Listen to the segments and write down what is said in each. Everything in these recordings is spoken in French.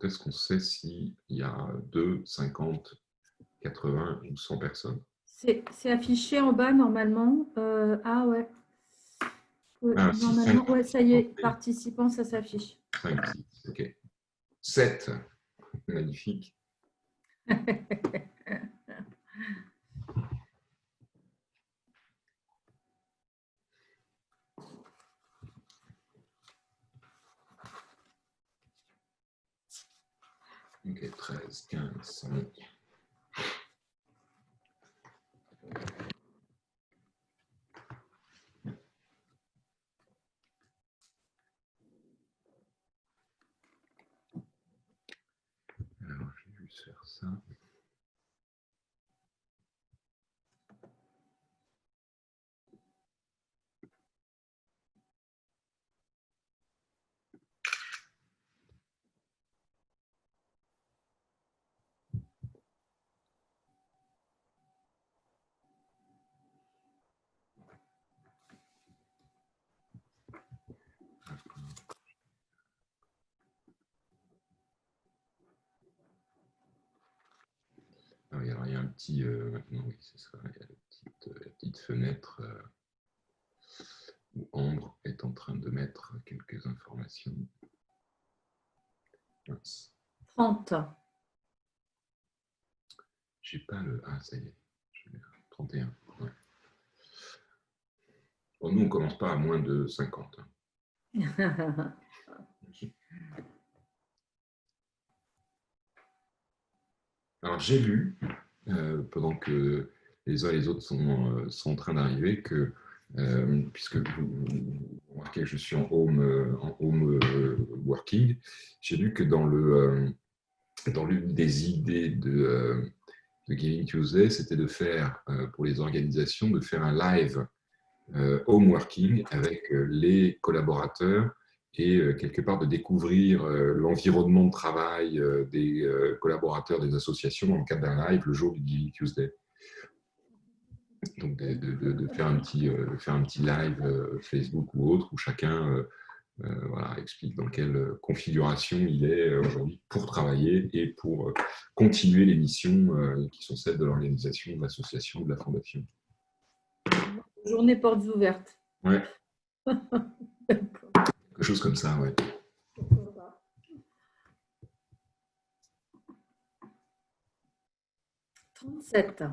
quand est-ce qu'on sait s'il y a 2, 50, 80 ou 100 personnes? C'est affiché en bas normalement. Ah ouais. Ah, si, 5, Normalement, ouais, ça y est, participants, ça s'affiche. 5, 6, ok. 7, magnifique. Ok, 13, 15, 5. Alors, je vais juste faire ça. Ah oui, alors il y a un petit, maintenant, oui, c'est ça, il y a la petite fenêtre où Ambre est en train de mettre quelques informations. Mince. 30. J'ai pas le... Ah, ça y est. 31. Ouais. Bon, nous, on ne commence pas à moins de 50. Alors, j'ai lu, pendant que les uns et les autres sont en train d'arriver, que, puisque vous remarquez que je suis en home working, j'ai lu que dans l'une des idées de Giving Tuesday, c'était de faire, pour les organisations, de faire un live home working avec les collaborateurs et quelque part de découvrir l'environnement de travail des collaborateurs des associations dans le cadre d'un live le jour du Giving Tuesday. Donc de faire un petit live Facebook ou autre où chacun voilà, explique dans quelle configuration il est aujourd'hui pour travailler et pour continuer les missions qui sont celles de l'organisation, de l'association, de la fondation. Journée portes ouvertes. Ouais. Quelque chose comme ça, ouais. 37.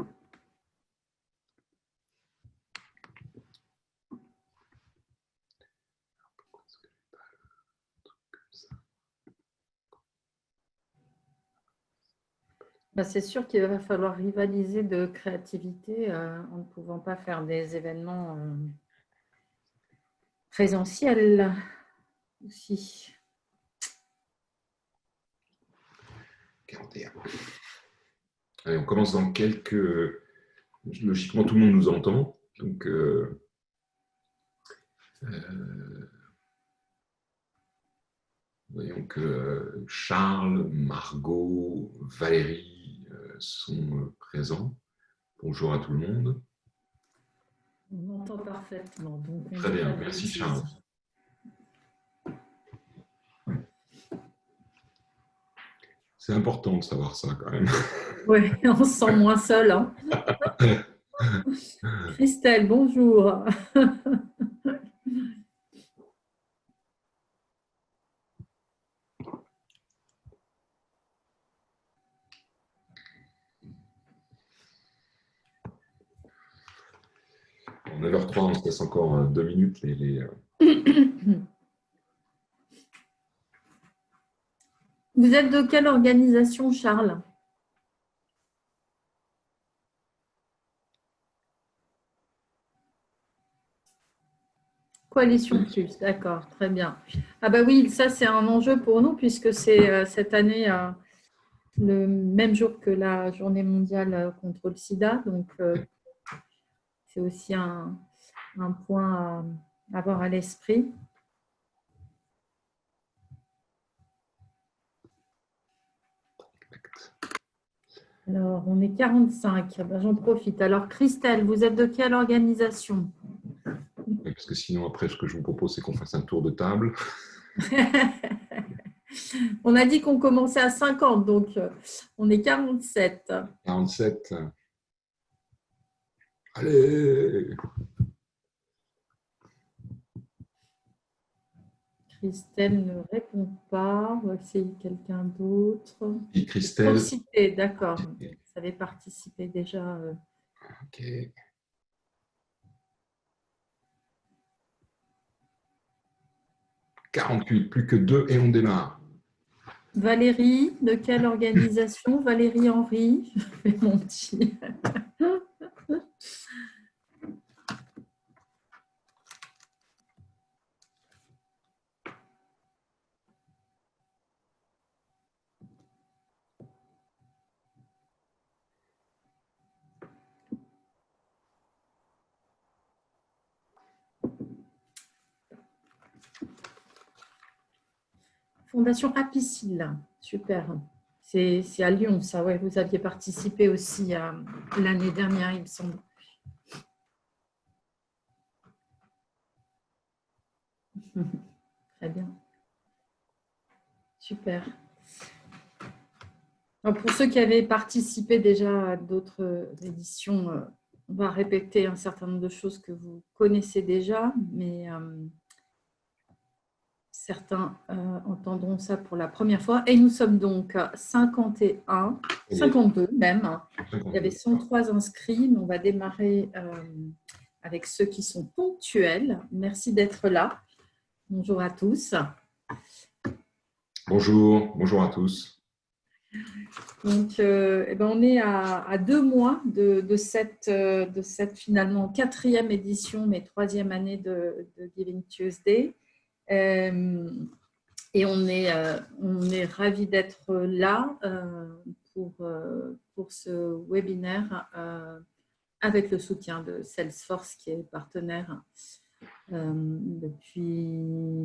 Ben, c'est sûr qu'il va falloir rivaliser de créativité en ne pouvant pas faire des événements présentiels aussi. 41. Allez, on commence dans quelques... Logiquement, tout le monde nous entend. Donc, voyons que Charles, Margot, Valérie sont présents. Bonjour à tout le monde. On entend parfaitement. Donc Très bien, merci Charles. C'est important de savoir ça quand même. Oui, on se sent moins seul. Hein. Christelle, bonjour. À 9h03, on se laisse encore 2 minutes. Vous êtes de quelle organisation, Charles? Coalition Plus, d'accord, très bien. Ah bah oui, ça c'est un enjeu pour nous puisque c'est cette année le même jour que la journée mondiale contre le sida. Donc c'est aussi un point à avoir à l'esprit. Alors, on est 45. Ben, j'en profite. Alors, Christelle, vous êtes de quelle organisation? Parce que sinon, après, ce que je vous propose, c'est qu'on fasse un tour de table. On a dit qu'on commençait à 50, donc on est 47. 47. Allez! Christelle ne répond pas. On va essayer quelqu'un d'autre. Et Pour Christelle. citer, d'accord. Vous avez participé déjà. Ok. 48, plus que 2 et on démarre. Valérie, de quelle organisation? Valérie Henry. Je fais mon petit. Fondation Apicile, super. C'est à Lyon, ça, ouais. Vous aviez participé aussi l'année dernière, il me semble. Très bien. Super. Alors, pour ceux qui avaient participé déjà à d'autres éditions, on va répéter un certain nombre de choses que vous connaissez déjà, mais certains entendront ça pour la première fois. Et nous sommes donc 51, 52 même. Il y avait 103 inscrits, mais on va démarrer avec ceux qui sont ponctuels. Merci d'être là. Bonjour à tous. Bonjour, bonjour à tous. Donc, on est à 2 mois de cette finalement 4e édition, mais 3e année de Giving Tuesday. Et on est ravis d'être là pour ce webinaire avec le soutien de Salesforce qui est partenaire depuis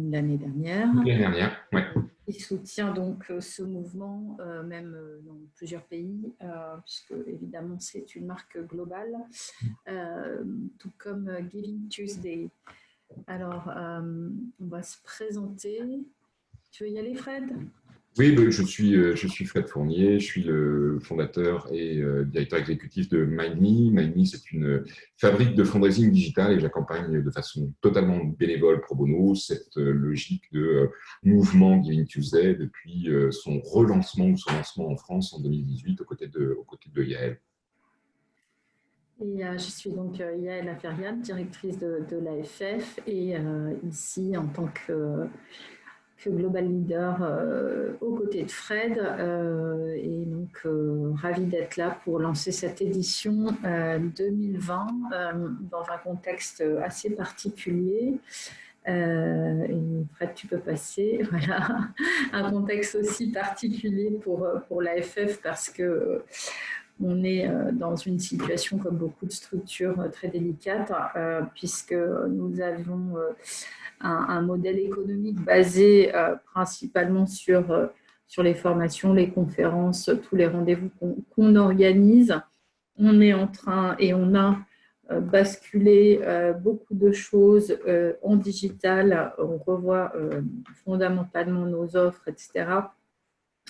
l'année dernière. L'année dernière, oui. Il soutient donc ce mouvement, même dans plusieurs pays, puisque évidemment c'est une marque globale, tout comme Giving Tuesday. Alors, on va se présenter. Tu veux y aller, Fred? Oui, je suis Fred Fournier, je suis le fondateur et directeur exécutif de MindMe. MindMe, c'est une fabrique de fundraising digital et j'accompagne de façon totalement bénévole pro bono cette logique de mouvement Giving Tuesday depuis son relancement ou son lancement en France en 2018 aux côtés de Yael. Et je suis donc Yael Aferian, directrice de l'AFF et ici en tant que Global Leader aux côtés de Fred et donc ravie d'être là pour lancer cette édition 2020 dans un contexte assez particulier. Et Fred, tu peux passer. Voilà, un contexte aussi particulier pour l'AFF parce que on est dans une situation, comme beaucoup de structures, très délicate, puisque nous avons un modèle économique basé principalement sur les formations, les conférences, tous les rendez-vous qu'on organise. On est en train et on a basculé beaucoup de choses en digital. On revoit fondamentalement nos offres, etc.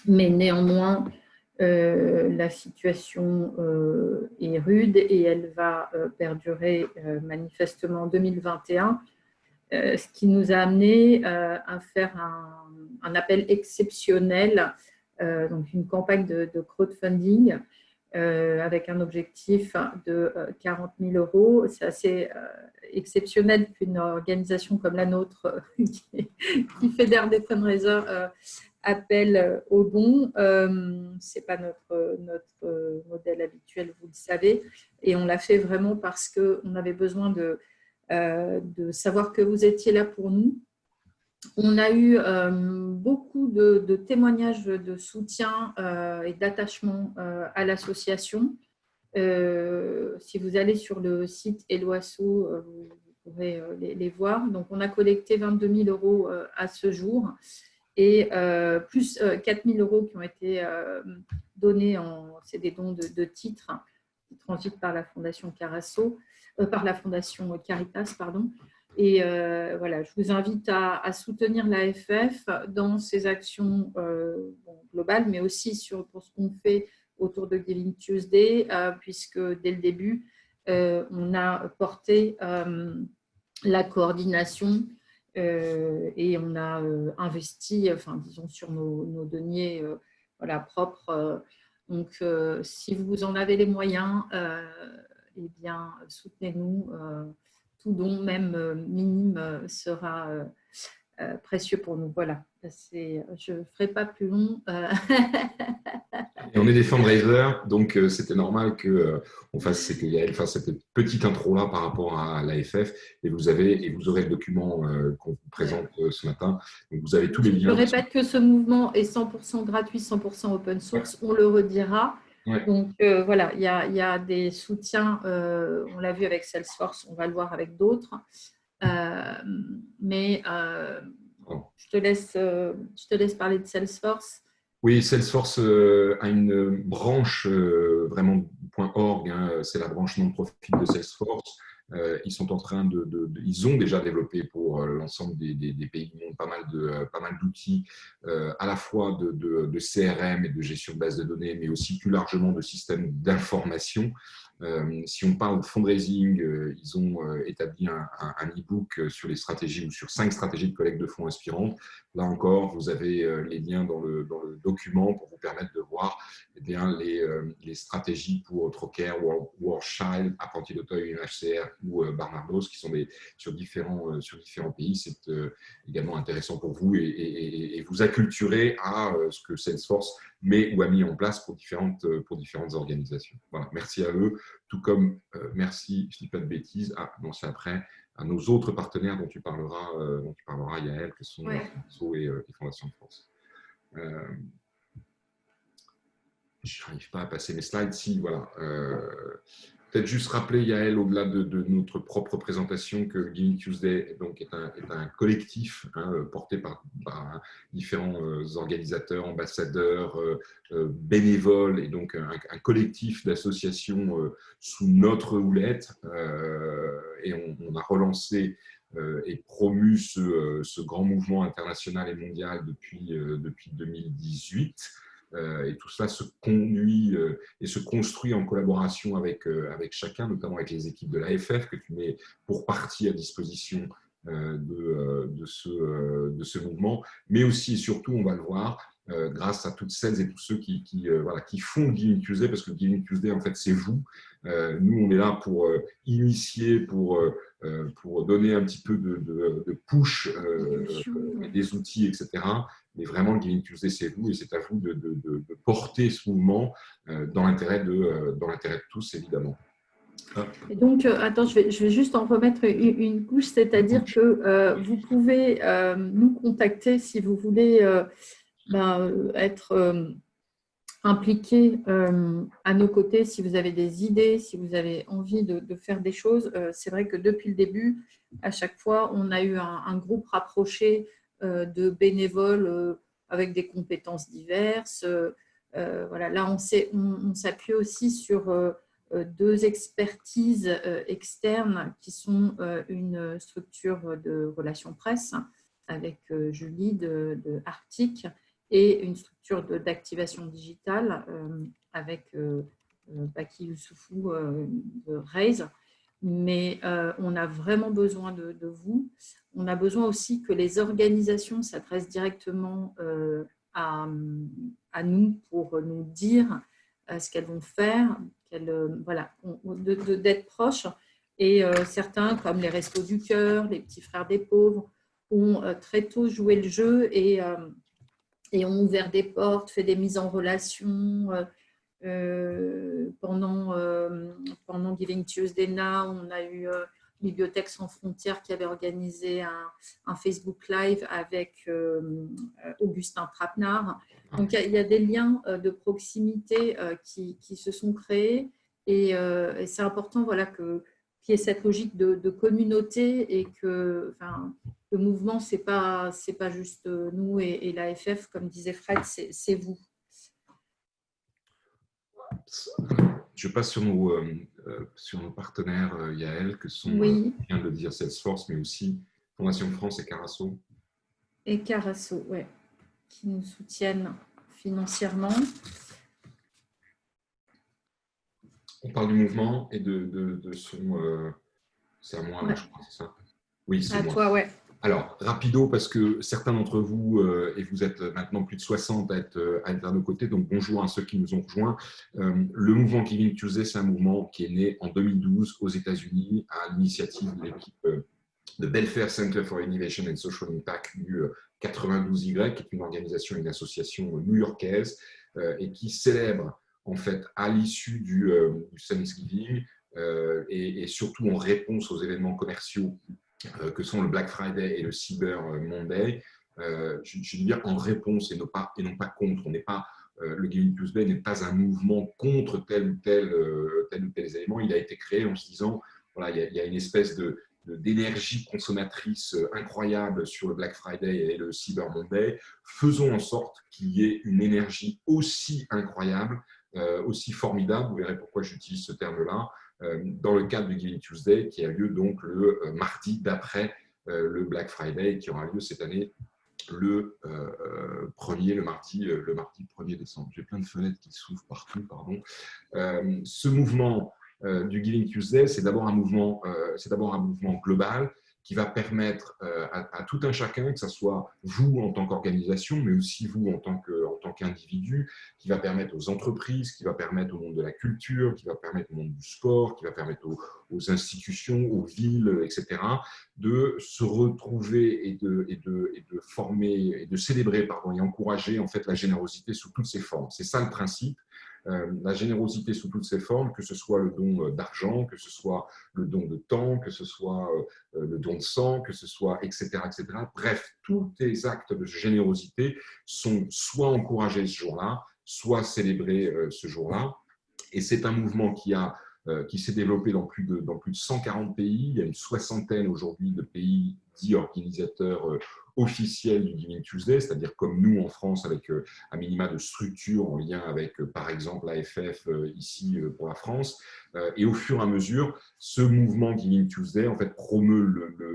Mais néanmoins, la situation est rude et elle va perdurer manifestement en 2021. Ce qui nous a amené à faire un appel exceptionnel, donc une campagne de crowdfunding avec un objectif de 40 000 €. C'est assez exceptionnel qu'une organisation comme la nôtre, qui fédère des fundraisers, appelle aux dons. Ce n'est pas notre modèle habituel, vous le savez. Et on l'a fait vraiment parce qu'on avait besoin de savoir que vous étiez là pour nous. On a eu beaucoup de témoignages de soutien et d'attachement à l'association. Si vous allez sur le site Eloasso, vous pourrez les voir. Donc, on a collecté 22 000 € à ce jour et plus 4 000 € qui ont été donnés c'est des dons de titres qui transitent par la Fondation Carasso, par la Fondation Caritas, pardon. Et voilà, je vous invite à soutenir l'AFF dans ses actions globales, mais aussi pour ce qu'on fait autour de Giving Tuesday, puisque dès le début, on a porté la coordination et on a investi, enfin, disons, sur nos deniers voilà, propres. Donc, si vous en avez les moyens, eh bien, soutenez-nous. Tout don, même minime, sera précieux pour nous. Voilà, je ne ferai pas plus long. Et on est des fundraisers, donc c'était normal qu'on fasse, que Yael fasse cette petite intro-là par rapport à l'AFF. Et vous aurez le document qu'on vous présente ce matin. Donc vous avez tous les liens. Je répète que ce mouvement est 100% gratuit, 100% open source. On le redira. Ouais. Donc voilà, il y a des soutiens. On l'a vu avec Salesforce, on va le voir avec d'autres. Mais je te laisse parler de Salesforce. Oui, Salesforce a une branche vraiment .org, hein, c'est la branche non-profit de Salesforce. Ils sont en train ils ont déjà développé pour l'ensemble des pays du monde pas mal d'outils, à la fois de CRM et de gestion de base de données, mais aussi plus largement de systèmes d'information. Si on parle de fundraising, ils ont établi un e-book sur les stratégies ou sur 5 stratégies de collecte de fonds inspirantes. Là encore, vous avez les liens dans le document pour vous permettre de voir eh bien, les stratégies pour Trocker, World Child, Apprenti d'Auteuil, UNHCR ou Barnardos, qui sont sur différents pays. C'est également intéressant pour vous et vous acculturer à ce que Salesforce met ou a mis en place pour différentes organisations. Voilà, merci à eux, tout comme merci, je ne dis pas de bêtises, c'est après, à nos autres partenaires dont tu parleras, Yael, que sont FONSO et Fondation de France. Je n'arrive pas à passer mes slides. Si, voilà. Peut-être juste rappeler, Yael, au-delà de notre propre présentation, que Giving Tuesday donc, est un collectif porté par différents organisateurs, ambassadeurs, bénévoles, et donc un collectif d'associations sous notre houlette. Et on a relancé et promu ce grand mouvement international et mondial depuis 2018. Et tout cela se conduit et se construit en collaboration avec chacun, notamment avec les équipes de l'AFF que tu mets pour partie à disposition de ce mouvement, mais aussi et surtout, on va le voir, grâce à toutes celles et tous ceux qui font Giving Tuesday, parce que Giving Tuesday, en fait, c'est vous. Nous, on est là pour initier, pour donner un petit peu de push, des outils, etc. Mais vraiment, le Giving Tuesday, c'est vous, et c'est à vous de porter ce mouvement dans l'intérêt de tous, évidemment. Et donc, attends, je vais juste en remettre une couche, c'est-à-dire que vous pouvez nous contacter si vous voulez être impliqué à nos côtés, si vous avez des idées, si vous avez envie de faire des choses. C'est vrai que depuis le début, à chaque fois, on a eu un groupe rapproché de bénévoles avec des compétences diverses. Voilà, là, on s'appuie aussi sur 2 expertises externes qui sont une structure de relations presse avec Julie de Arctic et une structure d'activation digitale avec Baki Youssoufou de Raise. Mais on a vraiment besoin de vous. On a besoin aussi que les organisations s'adressent directement à nous pour nous dire ce qu'elles vont faire, voilà, d'être proches. Et certains, comme les Restos du Cœur, les Petits Frères des Pauvres, ont très tôt joué le jeu et ont ouvert des portes, fait des mises en relation. Pendant Giving Tuesday Now, on a eu Bibliothèques sans frontières qui avait organisé un Facebook Live avec Augustin Trapenard. Donc, il y a des liens de proximité qui se sont créés et c'est important voilà, qu'il y ait cette logique de communauté et que le mouvement, ce n'est pas juste nous et l'AFF, comme disait Fred, c'est vous. je passe sur nos partenaires, Yael, que sont, Oui, je viens de le dire, Salesforce, mais aussi Fondation de France et Carasso. et Carasso, ouais, qui nous soutiennent financièrement. On parle du mouvement et de son... c'est à moi, là, Ouais. je crois, c'est ça? Oui, c'est À moi. toi, ouais. Alors, rapido, parce que certains d'entre vous, et vous êtes maintenant plus de 60 à être à nos côtés, donc bonjour à ceux qui nous ont rejoints. Le mouvement Giving Tuesday, c'est un mouvement qui est né en 2012 aux États-Unis à l'initiative de l'équipe de Belfair Center for Innovation and Social Impact du 92Y, qui est une organisation, une association new-yorkaise, et qui célèbre en fait à l'issue du Thanksgiving et surtout en réponse aux événements commerciaux que sont le Black Friday et le Cyber Monday, je veux dire en réponse et non pas contre. On n'est pas, le Giving Tuesday n'est pas un mouvement contre tel ou tel élément. Il a été créé en se disant, voilà, il y a une espèce d'énergie consommatrice incroyable sur le Black Friday et le Cyber Monday. Faisons en sorte qu'il y ait une énergie aussi incroyable, aussi formidable, vous verrez pourquoi j'utilise ce terme-là, dans le cadre du Giving Tuesday, qui a lieu donc le mardi d'après le Black Friday, qui aura lieu cette année le mardi 1er décembre. J'ai plein de fenêtres qui s'ouvrent partout, pardon. Ce mouvement du Giving Tuesday, c'est d'abord un mouvement global qui va permettre à tout un chacun, que ce soit vous en tant qu'organisation, mais aussi vous en tant qu'individu, qui va permettre aux entreprises, qui va permettre au monde de la culture, qui va permettre au monde du sport, qui va permettre aux institutions, aux villes, etc., de se retrouver et de former et de célébrer, et encourager en fait la générosité sous toutes ses formes. C'est ça le principe. La générosité sous toutes ses formes, que ce soit le don d'argent, que ce soit le don de temps, que ce soit le don de sang, que ce soit, etc., etc. Bref, tous les actes de générosité sont soit encouragés ce jour-là, soit célébrés ce jour-là. Et c'est un mouvement qui s'est développé dans plus de 140 pays. Il y a une soixantaine aujourd'hui de pays dits organisateurs officiels du Giving Tuesday, c'est-à-dire comme nous en France, avec un minima de structure en lien avec, par exemple, l'AFF ici pour la France. Et au fur et à mesure, ce mouvement Giving Tuesday en fait, promeut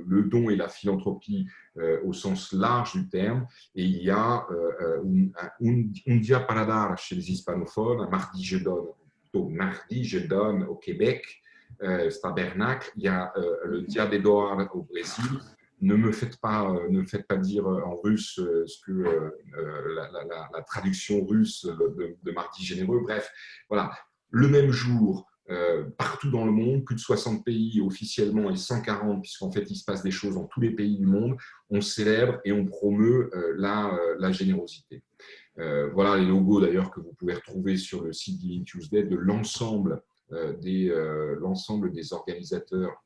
le don et la philanthropie au sens large du terme. Et il y a un dia para dar chez les hispanophones, un mardi je donne au Québec, c'est un bernacle. Il y a le Dia de Doha au Brésil. Ne me faites pas dire en russe ce que la traduction russe de Mardi généreux. Bref, voilà. Le même jour, partout dans le monde, plus de 60 pays officiellement et 140, puisqu'en fait il se passe des choses dans tous les pays du monde, on célèbre et on promeut la générosité. Voilà les logos d'ailleurs que vous pouvez retrouver sur le site Giving Tuesday de l'ensemble des organisateurs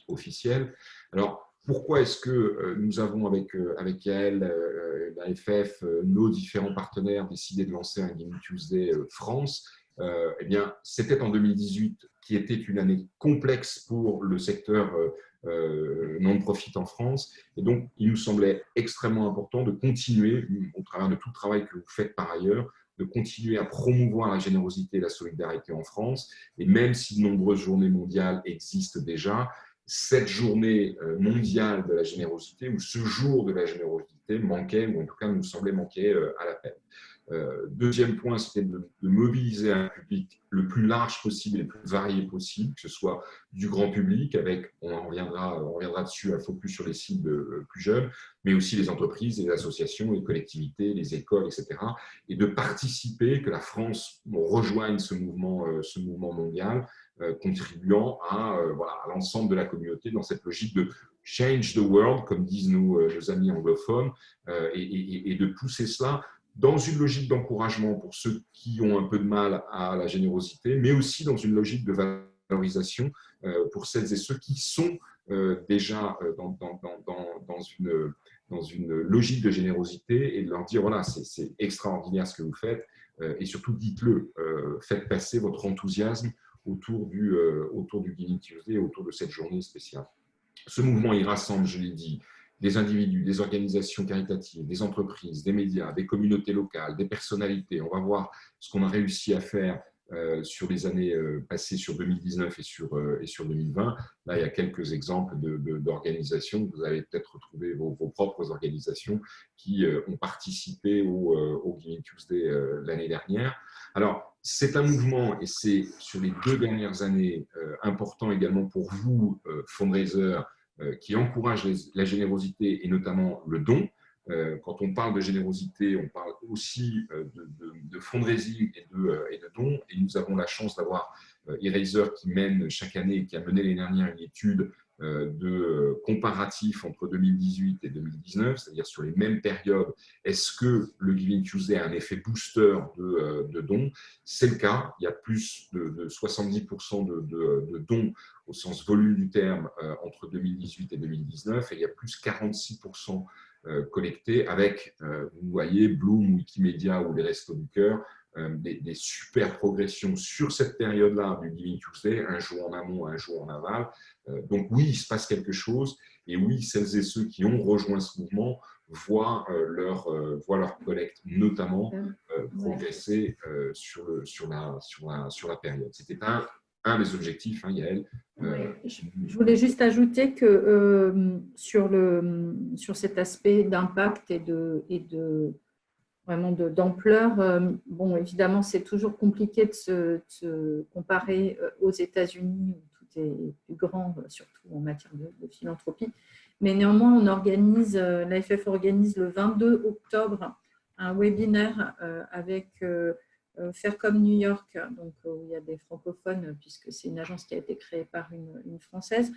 officiels. Alors, pourquoi est-ce que nous avons avec Yael, l'AFF, nos différents partenaires décidé de lancer un Giving Tuesday France? Eh bien, c'était en 2018 qui était une année complexe pour le secteur non-profit en France. Et donc, il nous semblait extrêmement important de continuer, au travers de tout le travail que vous faites par ailleurs, de continuer à promouvoir la générosité et la solidarité en France. Et même si de nombreuses journées mondiales existent déjà, cette journée mondiale de la générosité, ou ce jour de la générosité, manquait, ou en tout cas nous semblait manquer à la peine. Deuxième point, c'était de mobiliser un public le plus large possible et le plus varié possible, que ce soit du grand public, avec, on reviendra dessus, un focus sur les cibles plus jeunes, mais aussi les entreprises, les associations, les collectivités, les écoles, etc. Et de participer, que la France rejoigne ce mouvement mondial, contribuant à l'ensemble de la communauté dans cette logique de change the world, comme disent nos amis anglophones, et de pousser cela dans une logique d'encouragement pour ceux qui ont un peu de mal à la générosité, mais aussi dans une logique de valorisation pour celles et ceux qui sont déjà dans une logique de générosité, et de leur dire, voilà, c'est extraordinaire ce que vous faites, et surtout dites-le, faites passer votre enthousiasme autour du Giving Tuesday, autour de cette journée spéciale. Ce mouvement, il rassemble, je l'ai dit, des individus, des organisations caritatives, des entreprises, des médias, des communautés locales, des personnalités. On va voir ce qu'on a réussi à faire sur les années passées, sur 2019 et sur 2020. Là, il y a quelques exemples d'organisations. Vous avez peut-être retrouvé vos propres organisations qui ont participé au Giving Tuesday l'année dernière. Alors, c'est un mouvement, et c'est sur les 2 dernières années important également pour vous, fundraisers, qui encourage la générosité et notamment le don. Quand on parle de générosité, on parle aussi de fundraising et de dons. Et nous avons la chance d'avoir Eraser qui mène chaque année et qui a mené l'année dernière une étude de comparatif entre 2018 et 2019, c'est-à-dire sur les mêmes périodes, est-ce que le Giving Tuesday a un effet booster de dons? C'est le cas, il y a plus de 70% de dons au sens volume du terme entre 2018 et 2019, et il y a plus 46% collectés avec, vous voyez, Bloom, Wikimedia ou les Restos du Cœur, des super progressions sur cette période-là du Giving Tuesday, un jour en amont, un jour en aval. Donc oui, il se passe quelque chose, et oui, celles et ceux qui ont rejoint ce mouvement voient leur collecte notamment progresser sur la période. C'était un des objectifs, hein, Yael. Je voulais juste ajouter que sur cet aspect d'impact et vraiment d'ampleur, bon, évidemment, c'est toujours compliqué de se comparer aux États-Unis où tout est plus grand, surtout en matière de philanthropie. Mais néanmoins, l'AFF organise le 22 octobre un webinaire avec Faire comme New York, donc où il y a des francophones, puisque c'est une agence qui a été créée par une Française,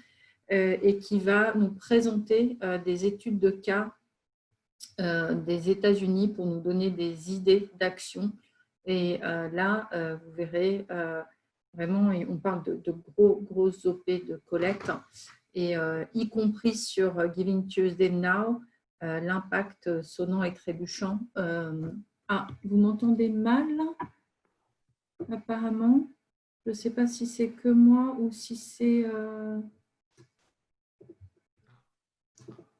et qui va nous présenter des études de cas des États-Unis pour nous donner des idées d'action. Et là, vous verrez, vraiment, on parle de grosses OP de collecte, et y compris sur Giving Tuesday Now, l'impact sonnant et trébuchant. Vous m'entendez mal, apparemment. Je ne sais pas si c'est que moi ou si c'est…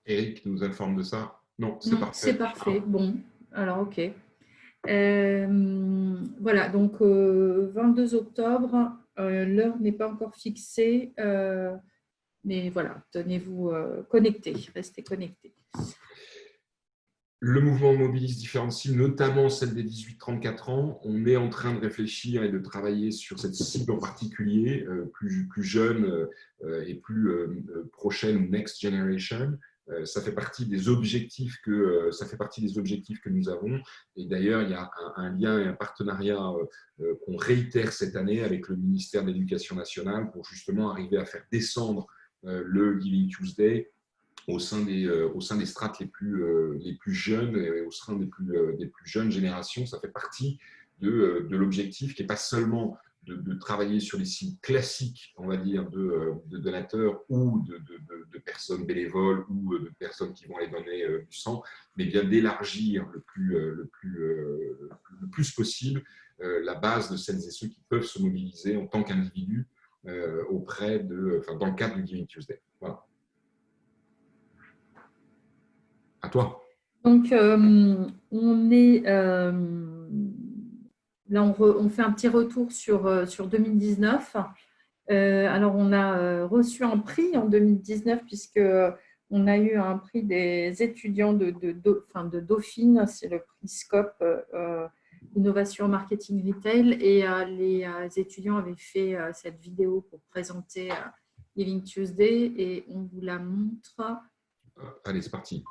Eric nous informe de ça. Non, c'est Non, parfait. c'est parfait. Bon, alors ok. Voilà, donc 22 octobre, l'heure n'est pas encore fixée, mais voilà, tenez-vous connectés, restez connectés. Le mouvement mobilise différentes cibles, notamment celle des 18-34 ans. On est en train de réfléchir et de travailler sur cette cible en particulier, plus jeune et plus prochaine, next generation. Ça fait partie des objectifs que nous avons. Et d'ailleurs, il y a un lien et un partenariat qu'on réitère cette année avec le ministère de l'Éducation nationale pour justement arriver à faire descendre le Giving Tuesday au sein des strates les plus jeunes et au sein des plus jeunes générations. Ça fait partie de l'objectif qui n'est pas seulement de travailler sur les cibles classiques, on va dire, de donateurs ou de personnes bénévoles ou de personnes qui vont aller donner du sang, mais bien d'élargir le plus possible la base de celles et ceux qui peuvent se mobiliser en tant qu'individus dans le cadre du Giving Tuesday. Voilà. À toi. Donc, on est… là, on fait un petit retour sur 2019. Alors, on a reçu un prix en 2019 puisqu'on a eu un prix des étudiants de Dauphine, c'est le prix SCOP, Innovation Marketing Retail, et les étudiants avaient fait cette vidéo pour présenter Giving Tuesday, et on vous la montre. Allez, c'est parti.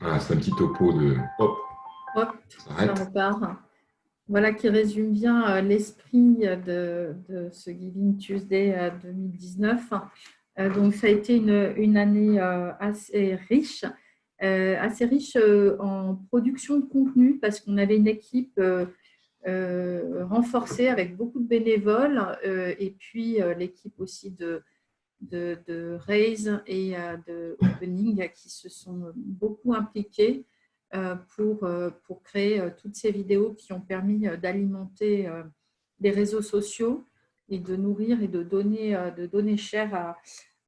Voilà, c'est un petit topo de hop, Hop, ça ça arrête. repart. Voilà qui résume bien l'esprit de ce Giving Tuesday 2019. Donc, ça a été une année assez riche en production de contenu parce qu'on avait une équipe renforcée avec beaucoup de bénévoles et puis l'équipe aussi de Raise et de Opening qui se sont beaucoup impliqués pour créer toutes ces vidéos qui ont permis d'alimenter les réseaux sociaux et de nourrir et de donner chair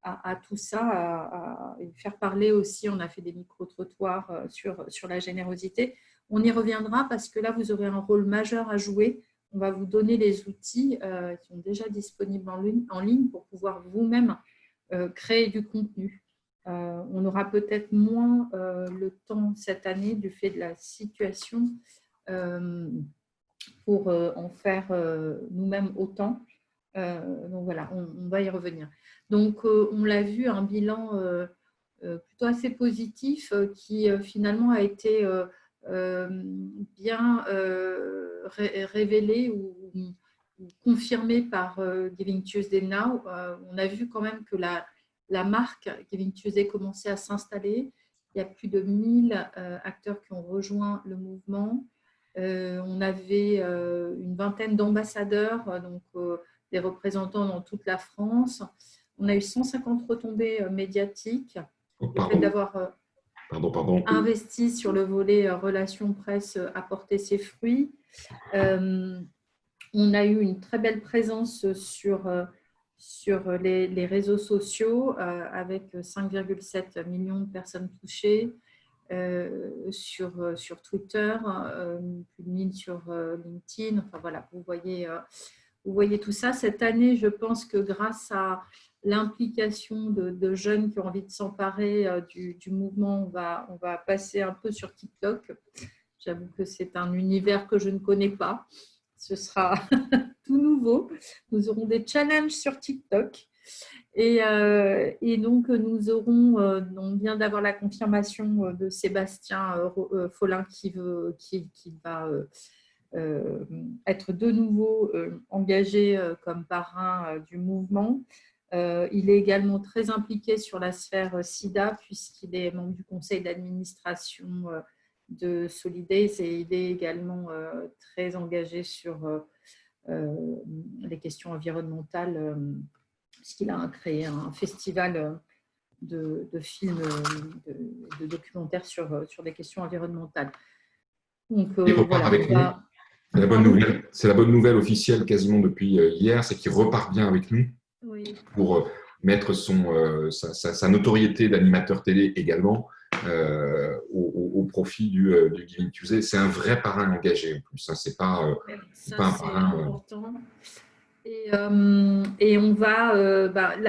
à tout ça, et faire parler aussi. On a fait des micro-trottoirs sur la générosité. On y reviendra parce que là, vous aurez un rôle majeur à jouer. On va vous donner les outils qui sont déjà disponibles en ligne pour pouvoir vous-même créer du contenu. On aura peut-être moins le temps cette année du fait de la situation pour en faire nous-mêmes autant. Donc voilà, on va y revenir. Donc on l'a vu, un bilan plutôt assez positif qui finalement a été bien révélé ou confirmé par Giving Tuesday Now. On a vu quand même que la marque Giving Tuesday commençait à s'installer. Il y a plus de 1000 acteurs qui ont rejoint le mouvement. On avait une vingtaine d'ambassadeurs, donc des représentants dans toute la France. On a eu 150 retombées médiatiques. Oh, Le fait pardon, d'avoir pardon. investi sur le volet relations presse a porté ses fruits. On a eu une très belle présence sur les réseaux sociaux avec 5,7 millions de personnes touchées. Sur Twitter, plus de 1000 sur LinkedIn. Enfin voilà, vous voyez tout ça. Cette année, je pense que grâce à l'implication de jeunes qui ont envie de s'emparer du mouvement, on va passer un peu sur TikTok. J'avoue que c'est un univers que je ne connais pas. Ce sera tout nouveau. Nous aurons des challenges sur TikTok. Et donc, on vient d'avoir la confirmation de Sébastien Follin qui va être de nouveau engagé comme parrain du mouvement. Il est également très impliqué sur la sphère SIDA puisqu'il est membre du conseil d'administration de Solidays et il est également très engagé sur les questions environnementales puisqu'il a créé un festival de films, de documentaires sur des questions environnementales. Donc Il repart voilà, avec nous. C'est la bonne nouvelle officielle quasiment depuis hier, c'est qu'il repart bien avec nous pour mettre sa notoriété d'animateur télé également au profit du Giving Tuesday. C'est un vrai parrain engagé en plus. Hein. C'est pas un parrain. Important. Et on va,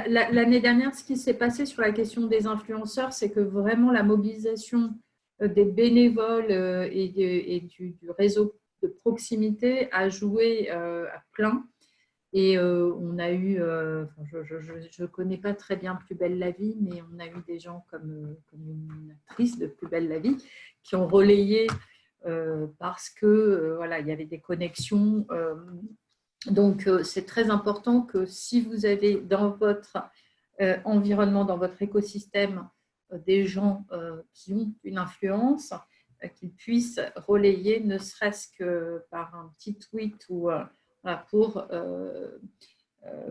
l'année dernière, ce qui s'est passé sur la question des influenceurs, c'est que vraiment la mobilisation des bénévoles et du réseau de proximité a joué à plein. Et on a eu, je ne connais pas très bien Plus belle la vie, mais on a eu des gens comme une actrice de Plus belle la vie qui ont relayé parce que voilà, il y avait des connexions. Donc, c'est très important que si vous avez dans votre environnement, dans votre écosystème, des gens qui ont une influence, qu'ils puissent relayer, ne serait-ce que par un petit tweet ou pour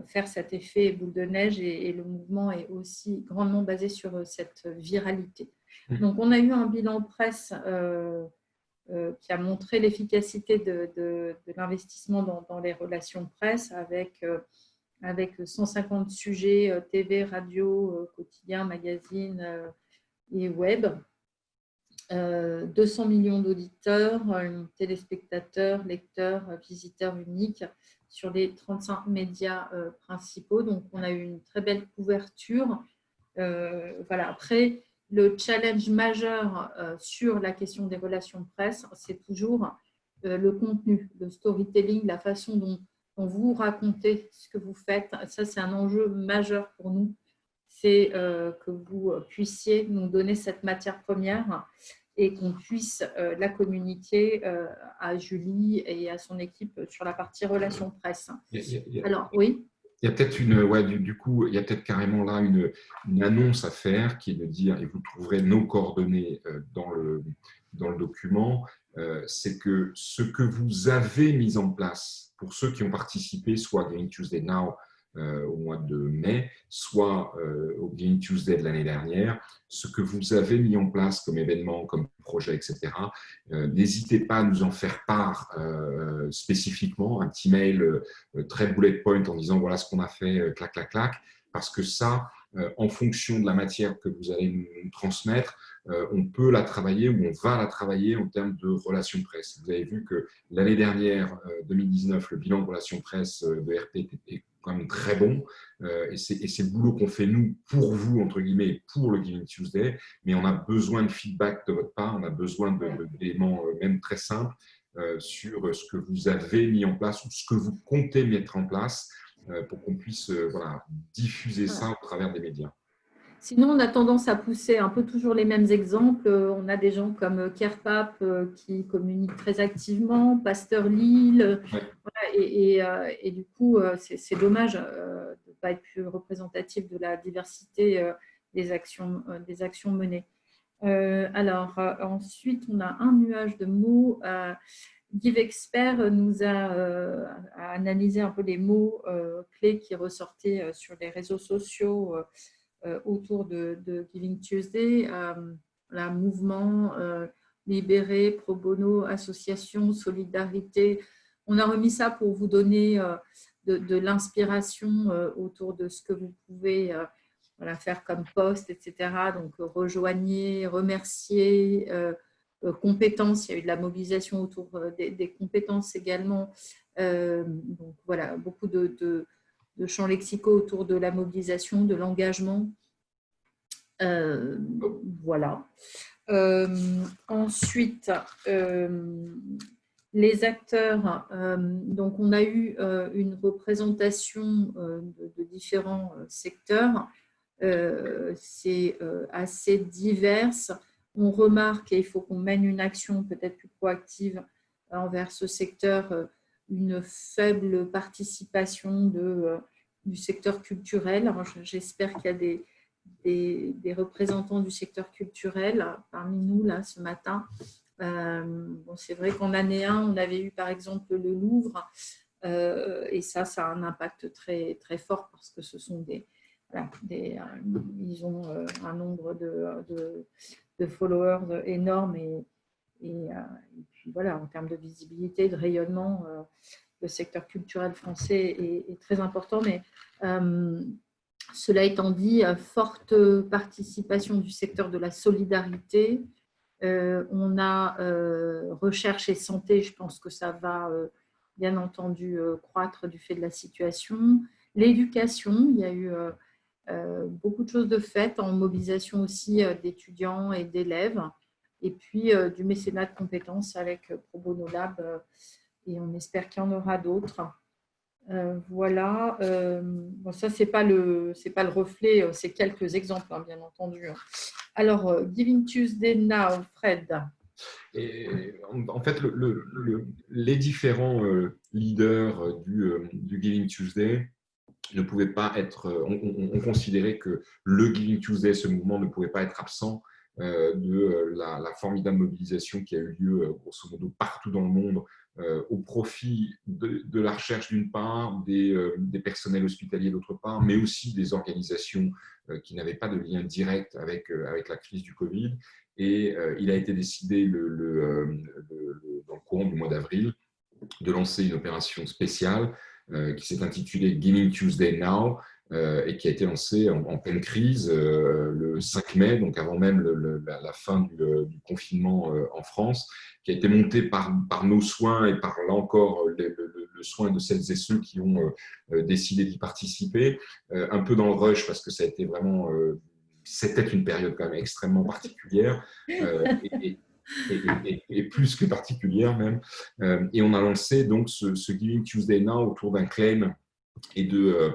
faire cet effet boule de neige. Et le mouvement est aussi grandement basé sur cette viralité. Donc, on a eu un bilan presse qui a montré l'efficacité de l'investissement dans les relations presse avec 150 sujets TV, radio, quotidien, magazine et web, 200 millions d'auditeurs, téléspectateurs, lecteurs, visiteurs uniques sur les 35 médias principaux. Donc, on a eu une très belle couverture. Voilà. Après, le challenge majeur sur la question des relations presse, c'est toujours le contenu, le storytelling, la façon dont vous racontez ce que vous faites. Ça, c'est un enjeu majeur pour nous. C'est que vous puissiez nous donner cette matière première et qu'on puisse la communiquer à Julie et à son équipe sur la partie relations presse. Alors, oui. Il y a peut-être du coup, il y a peut-être carrément là une annonce à faire qui est de dire, et vous trouverez nos coordonnées dans le document, c'est que ce que vous avez mis en place pour ceux qui ont participé, soit à Giving Tuesday Now au mois de mai, soit au Giving Tuesday de l'année dernière, ce que vous avez mis en place comme événement, comme projet, etc., n'hésitez pas à nous en faire part spécifiquement, un petit mail très bullet point en disant voilà ce qu'on a fait, clac, clac, clac, parce que ça, en fonction de la matière que vous allez nous transmettre, on peut la travailler ou on va la travailler en termes de relations presse. Vous avez vu que l'année dernière, 2019, le bilan de relations presse de RP était quand même très bon. Et c'est le boulot qu'on fait nous pour vous, entre guillemets, pour le Giving Tuesday. Mais on a besoin de feedback de votre part, on a besoin d'éléments même très simples sur ce que vous avez mis en place ou ce que vous comptez mettre en place pour qu'on puisse diffuser ça au travers des médias. Sinon, on a tendance à pousser un peu toujours les mêmes exemples. On a des gens comme Kerpap qui communiquent très activement, Pasteur Lille. Voilà, et du coup, c'est dommage de ne pas être plus représentatif de la diversité des actions menées. Ensuite, on a un nuage de mots. GiveExpert nous a analysé un peu les mots clés qui ressortaient sur les réseaux sociaux autour de Giving Tuesday, mouvement, libéré, pro bono, association, solidarité. On a remis ça pour vous donner de l'inspiration autour de ce que vous pouvez faire comme post, etc. Donc, rejoignez, remerciez, compétences. Il y a eu de la mobilisation autour des compétences également. Donc, voilà, beaucoup de champs lexicaux autour de la mobilisation, de l'engagement. Voilà. Ensuite, les acteurs. Donc, on a eu une représentation de différents secteurs. C'est assez diverse. On remarque, et il faut qu'on mène une action peut-être plus proactive envers ce secteur, une faible participation du secteur culturel. Alors, j'espère qu'il y a des représentants du secteur culturel parmi nous là ce matin. C'est vrai qu'en année 1, on avait eu par exemple le Louvre et ça a un impact très, très fort parce que ce sont ils ont un nombre de followers énorme et puis voilà, en termes de visibilité, de rayonnement, le secteur culturel français est très important, mais cela étant dit, forte participation du secteur de la solidarité. On a recherche et santé, je pense que ça va bien entendu croître du fait de la situation. L'éducation, il y a eu beaucoup de choses de faites en mobilisation aussi d'étudiants et d'élèves. Et puis du mécénat de compétences avec Pro Bono Lab et on espère qu'il y en aura d'autres. Voilà. Ça, ce n'est pas le reflet, c'est quelques exemples, bien entendu. Alors, Giving Tuesday Now, Fred. Et, en fait, les différents leaders du Giving Tuesday ne pouvaient pas être… On considérait que le Giving Tuesday, ce mouvement, ne pouvait pas être absent de la formidable mobilisation qui a eu lieu, grosso modo, partout dans le monde, au profit de la recherche d'une part, des personnels hospitaliers d'autre part, mais aussi des organisations qui n'avaient pas de lien direct avec la crise du Covid. Et il a été décidé dans le courant du mois d'avril de lancer une opération spéciale qui s'est intitulée Giving Tuesday Now et qui a été lancée en pleine crise le 5 mai, donc avant même la fin du confinement en France, qui a été montée par nos soins et par, là encore, le soin de celles et ceux qui ont décidé d'y participer, un peu dans le rush parce que ça a été vraiment… c'était une période quand même extrêmement particulière et plus que particulière même. Et on a lancé donc ce Giving Tuesday Now autour d'un claim et d'un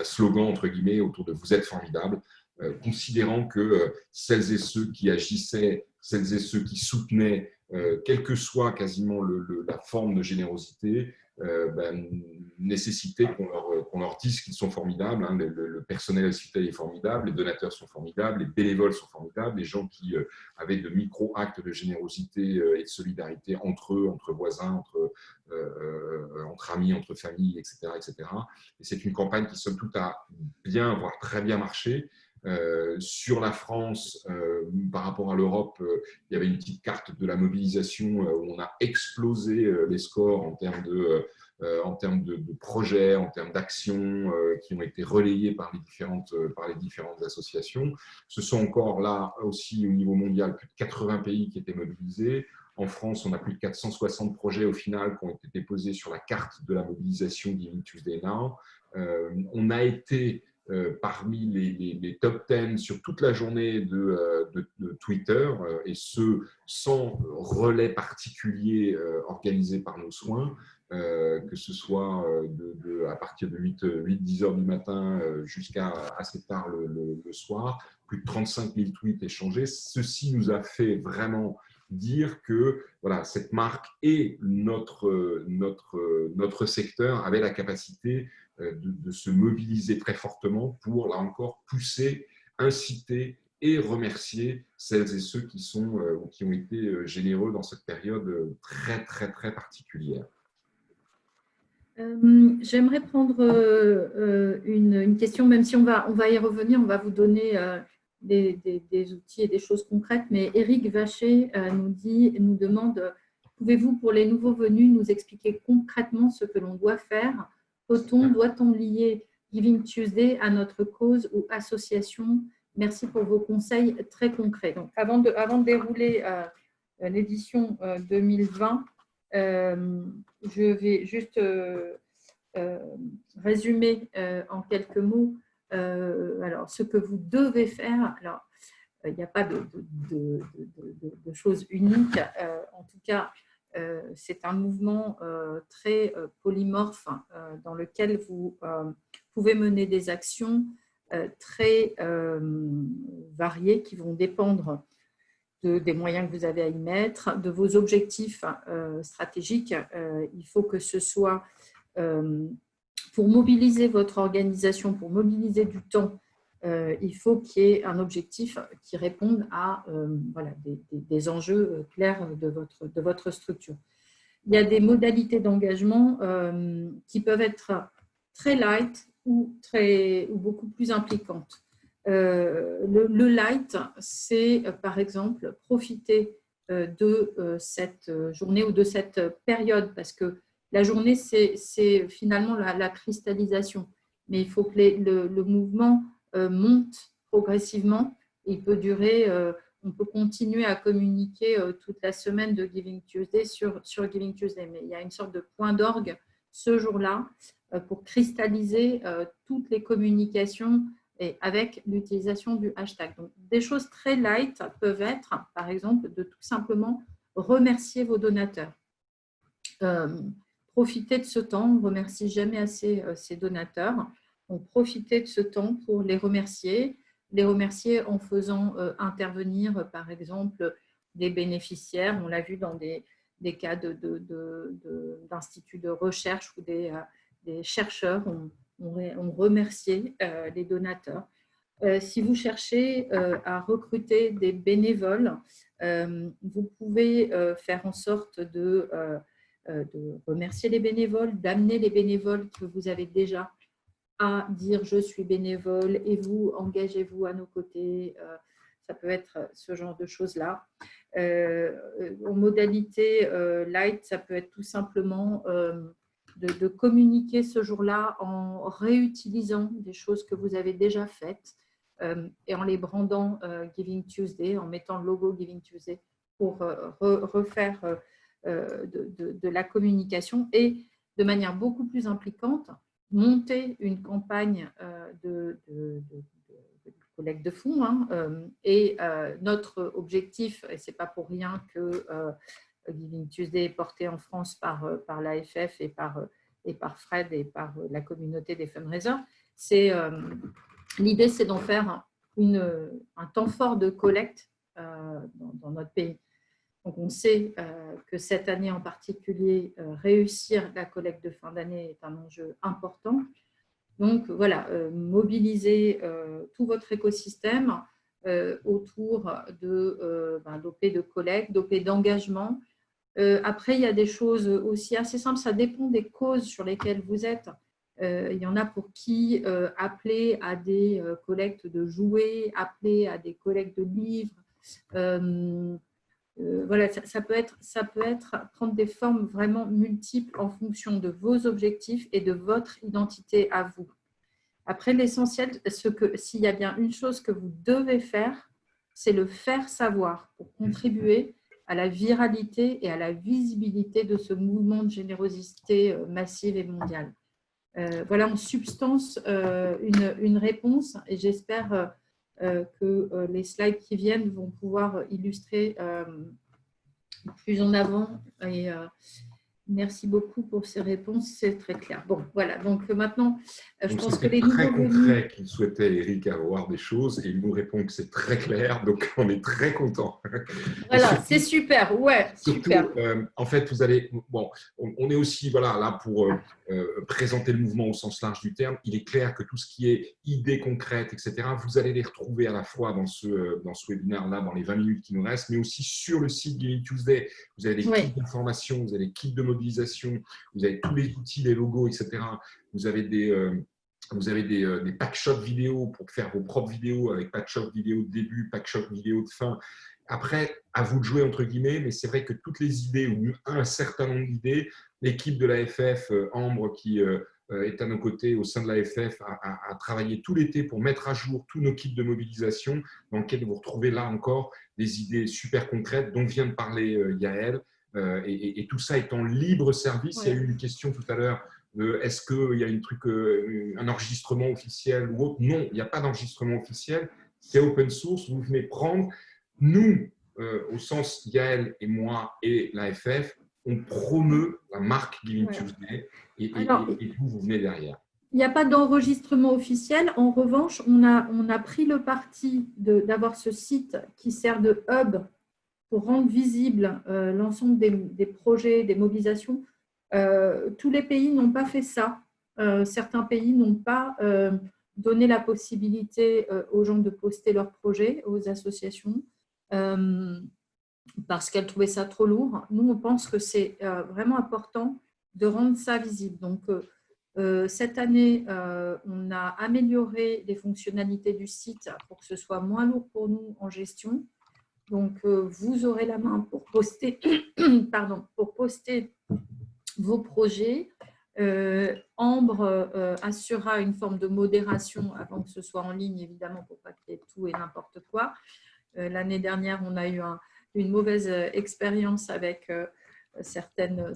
slogan entre guillemets autour de vous êtes formidable. considérant que celles et ceux qui agissaient, celles et ceux qui soutenaient, quelle que soit quasiment la forme de générosité, nécessiter qu'on leur dise qu'ils sont formidables. Hein. Le personnel hospitalier est formidable, les donateurs sont formidables, les bénévoles sont formidables, les gens qui avaient de micro-actes de générosité et de solidarité entre eux, entre voisins, entre amis, entre familles, etc. etc. Et c'est une campagne qui, somme toute, a bien, voire très bien marché. Sur la France, par rapport à l'Europe, il y avait une petite carte de la mobilisation où on a explosé les scores en termes de projets, en termes d'actions qui ont été relayés par les différentes associations. Ce sont encore là aussi au niveau mondial plus de 80 pays qui étaient mobilisés. En France, on a plus de 460 projets au final qui ont été déposés sur la carte de la mobilisation Giving Tuesday Now. On a été parmi les top 10 sur toute la journée de Twitter, et ce, sans relais particulier organisé par nos soins, que ce soit à partir de 8-10 heures du matin jusqu'à assez tard le soir, plus de 35 000 tweets échangés. Ceci nous a fait vraiment dire que voilà, cette marque et notre secteur avaient la capacité de se mobiliser très fortement pour, là encore, pousser, inciter et remercier celles et ceux qui ont été généreux dans cette période très, très, très particulière. J'aimerais prendre une question, même si on va y revenir, on va vous donner des outils et des choses concrètes, mais Éric Vacher nous demande, pouvez-vous pour les nouveaux venus nous expliquer concrètement ce que l'on doit faire? Doit-on lier Giving Tuesday à notre cause ou association? Merci pour vos conseils très concrets. Donc, avant de dérouler l'édition 2020, je vais juste résumer en quelques mots alors, ce que vous devez faire. Alors, il n'y a pas de choses uniques. En tout cas, c'est un mouvement très polymorphe dans lequel vous pouvez mener des actions très variées qui vont dépendre des moyens que vous avez à y mettre, de vos objectifs stratégiques. Il faut que ce soit pour mobiliser votre organisation, pour mobiliser du temps, il faut qu'il y ait un objectif qui réponde à voilà, des enjeux clairs de votre structure. Il y a des modalités d'engagement qui peuvent être très light ou beaucoup plus impliquantes. Le light, c'est par exemple profiter de cette journée ou de cette période, parce que la journée, c'est finalement la cristallisation. Mais il faut que le mouvement monte progressivement. Il peut durer, on peut continuer à communiquer toute la semaine de Giving Tuesday sur Giving Tuesday. Mais il y a une sorte de point d'orgue ce jour-là pour cristalliser toutes les communications et avec l'utilisation du hashtag. Donc, des choses très light peuvent être, par exemple, de tout simplement remercier vos donateurs. Profitez de ce temps, on ne remercie jamais assez ces donateurs. Donc, profitez de ce temps pour les remercier en faisant intervenir, par exemple, des bénéficiaires. On l'a vu dans des cas d'instituts de recherche où des chercheurs ont remercié les donateurs. Si vous cherchez à recruter des bénévoles, vous pouvez faire en sorte de remercier les bénévoles, d'amener les bénévoles que vous avez déjà à dire « je suis bénévole et vous, engagez-vous à nos côtés ». Ça peut être ce genre de choses-là. En modalité light, ça peut être tout simplement de communiquer ce jour-là en réutilisant des choses que vous avez déjà faites et en les brandant Giving Tuesday, en mettant le logo Giving Tuesday pour refaire de la communication et de manière beaucoup plus impliquante, monter une campagne de collecte de fonds. Et notre objectif, et ce n'est pas pour rien que Giving Tuesday est porté en France par l'AFF et par Fred et par la communauté des fundraisers, l'idée c'est d'en faire un temps fort de collecte dans notre pays. Donc, on sait que cette année en particulier, réussir la collecte de fin d'année est un enjeu important. Donc, voilà, mobiliser tout votre écosystème autour d'OP de collecte, d'OP d'engagement. Après, il y a des choses aussi assez simples. Ça dépend des causes sur lesquelles vous êtes. Il y en a pour qui appeler à des collectes de jouets, appeler à des collectes de livres. Voilà, ça peut être prendre des formes vraiment multiples en fonction de vos objectifs et de votre identité à vous. Après, l'essentiel, s'il y a bien une chose que vous devez faire, c'est le faire savoir pour contribuer à la viralité et à la visibilité de ce mouvement de générosité massive et mondiale. Voilà en substance une réponse et j'espère que les slides qui viennent vont pouvoir illustrer plus en avant. Et merci beaucoup pour ces réponses, c'est très clair. Bon, voilà, donc maintenant, je pense que les nouveaux très venus… concret qu'il souhaitait, Eric, avoir des choses et il nous répond que c'est très clair, donc on est très content. Voilà, c'est super, ouais, super. Surtout, en fait, vous allez… Bon, on est aussi là pour présenter le mouvement au sens large du terme. Il est clair que tout ce qui est idées concrètes, etc., vous allez les retrouver à la fois dans ce webinaire-là, dans les 20 minutes qui nous restent, mais aussi sur le site Giving Tuesday. Vous avez des kits d'information, vous avez des kits de mobilisation, vous avez tous les outils, les logos, etc. Vous avez des pack-shots vidéo pour faire vos propres vidéos avec pack-shot vidéo de début, pack-shot vidéo de fin. Après, à vous de jouer, entre guillemets, mais c'est vrai que toutes les idées, ou un certain nombre d'idées, l'équipe de l'AFF, Ambre, qui est à nos côtés au sein de l'AFF, a travaillé tout l'été pour mettre à jour tous nos kits de mobilisation, dans lesquels vous retrouvez là encore des idées super concrètes dont vient de parler Yael. Et tout ça est en libre service. Il y a eu une question tout à l'heure. Est-ce qu'il y a un enregistrement officiel ou autre? Non, il n'y a pas d'enregistrement officiel. C'est open source. Vous venez prendre. Nous, au sens Yael et moi et l'AFF, on promeut la marque Giving Tuesday et vous venez derrière. Il n'y a pas d'enregistrement officiel. En revanche, on a pris le parti d'avoir ce site qui sert de hub pour rendre visible l'ensemble des projets, des mobilisations. Tous les pays n'ont pas fait ça. Certains pays n'ont pas donné la possibilité aux gens de poster leurs projets, aux associations, parce qu'elles trouvaient ça trop lourd. Nous, on pense que c'est vraiment important de rendre ça visible. Donc, cette année, on a amélioré les fonctionnalités du site pour que ce soit moins lourd pour nous en gestion. Donc, vous aurez la main pour poster, pour poster vos projets. Ambre assurera une forme de modération avant que ce soit en ligne, évidemment, pour pas qu'il y ait tout et n'importe quoi. L'année dernière, on a eu une mauvaise expérience avec certaines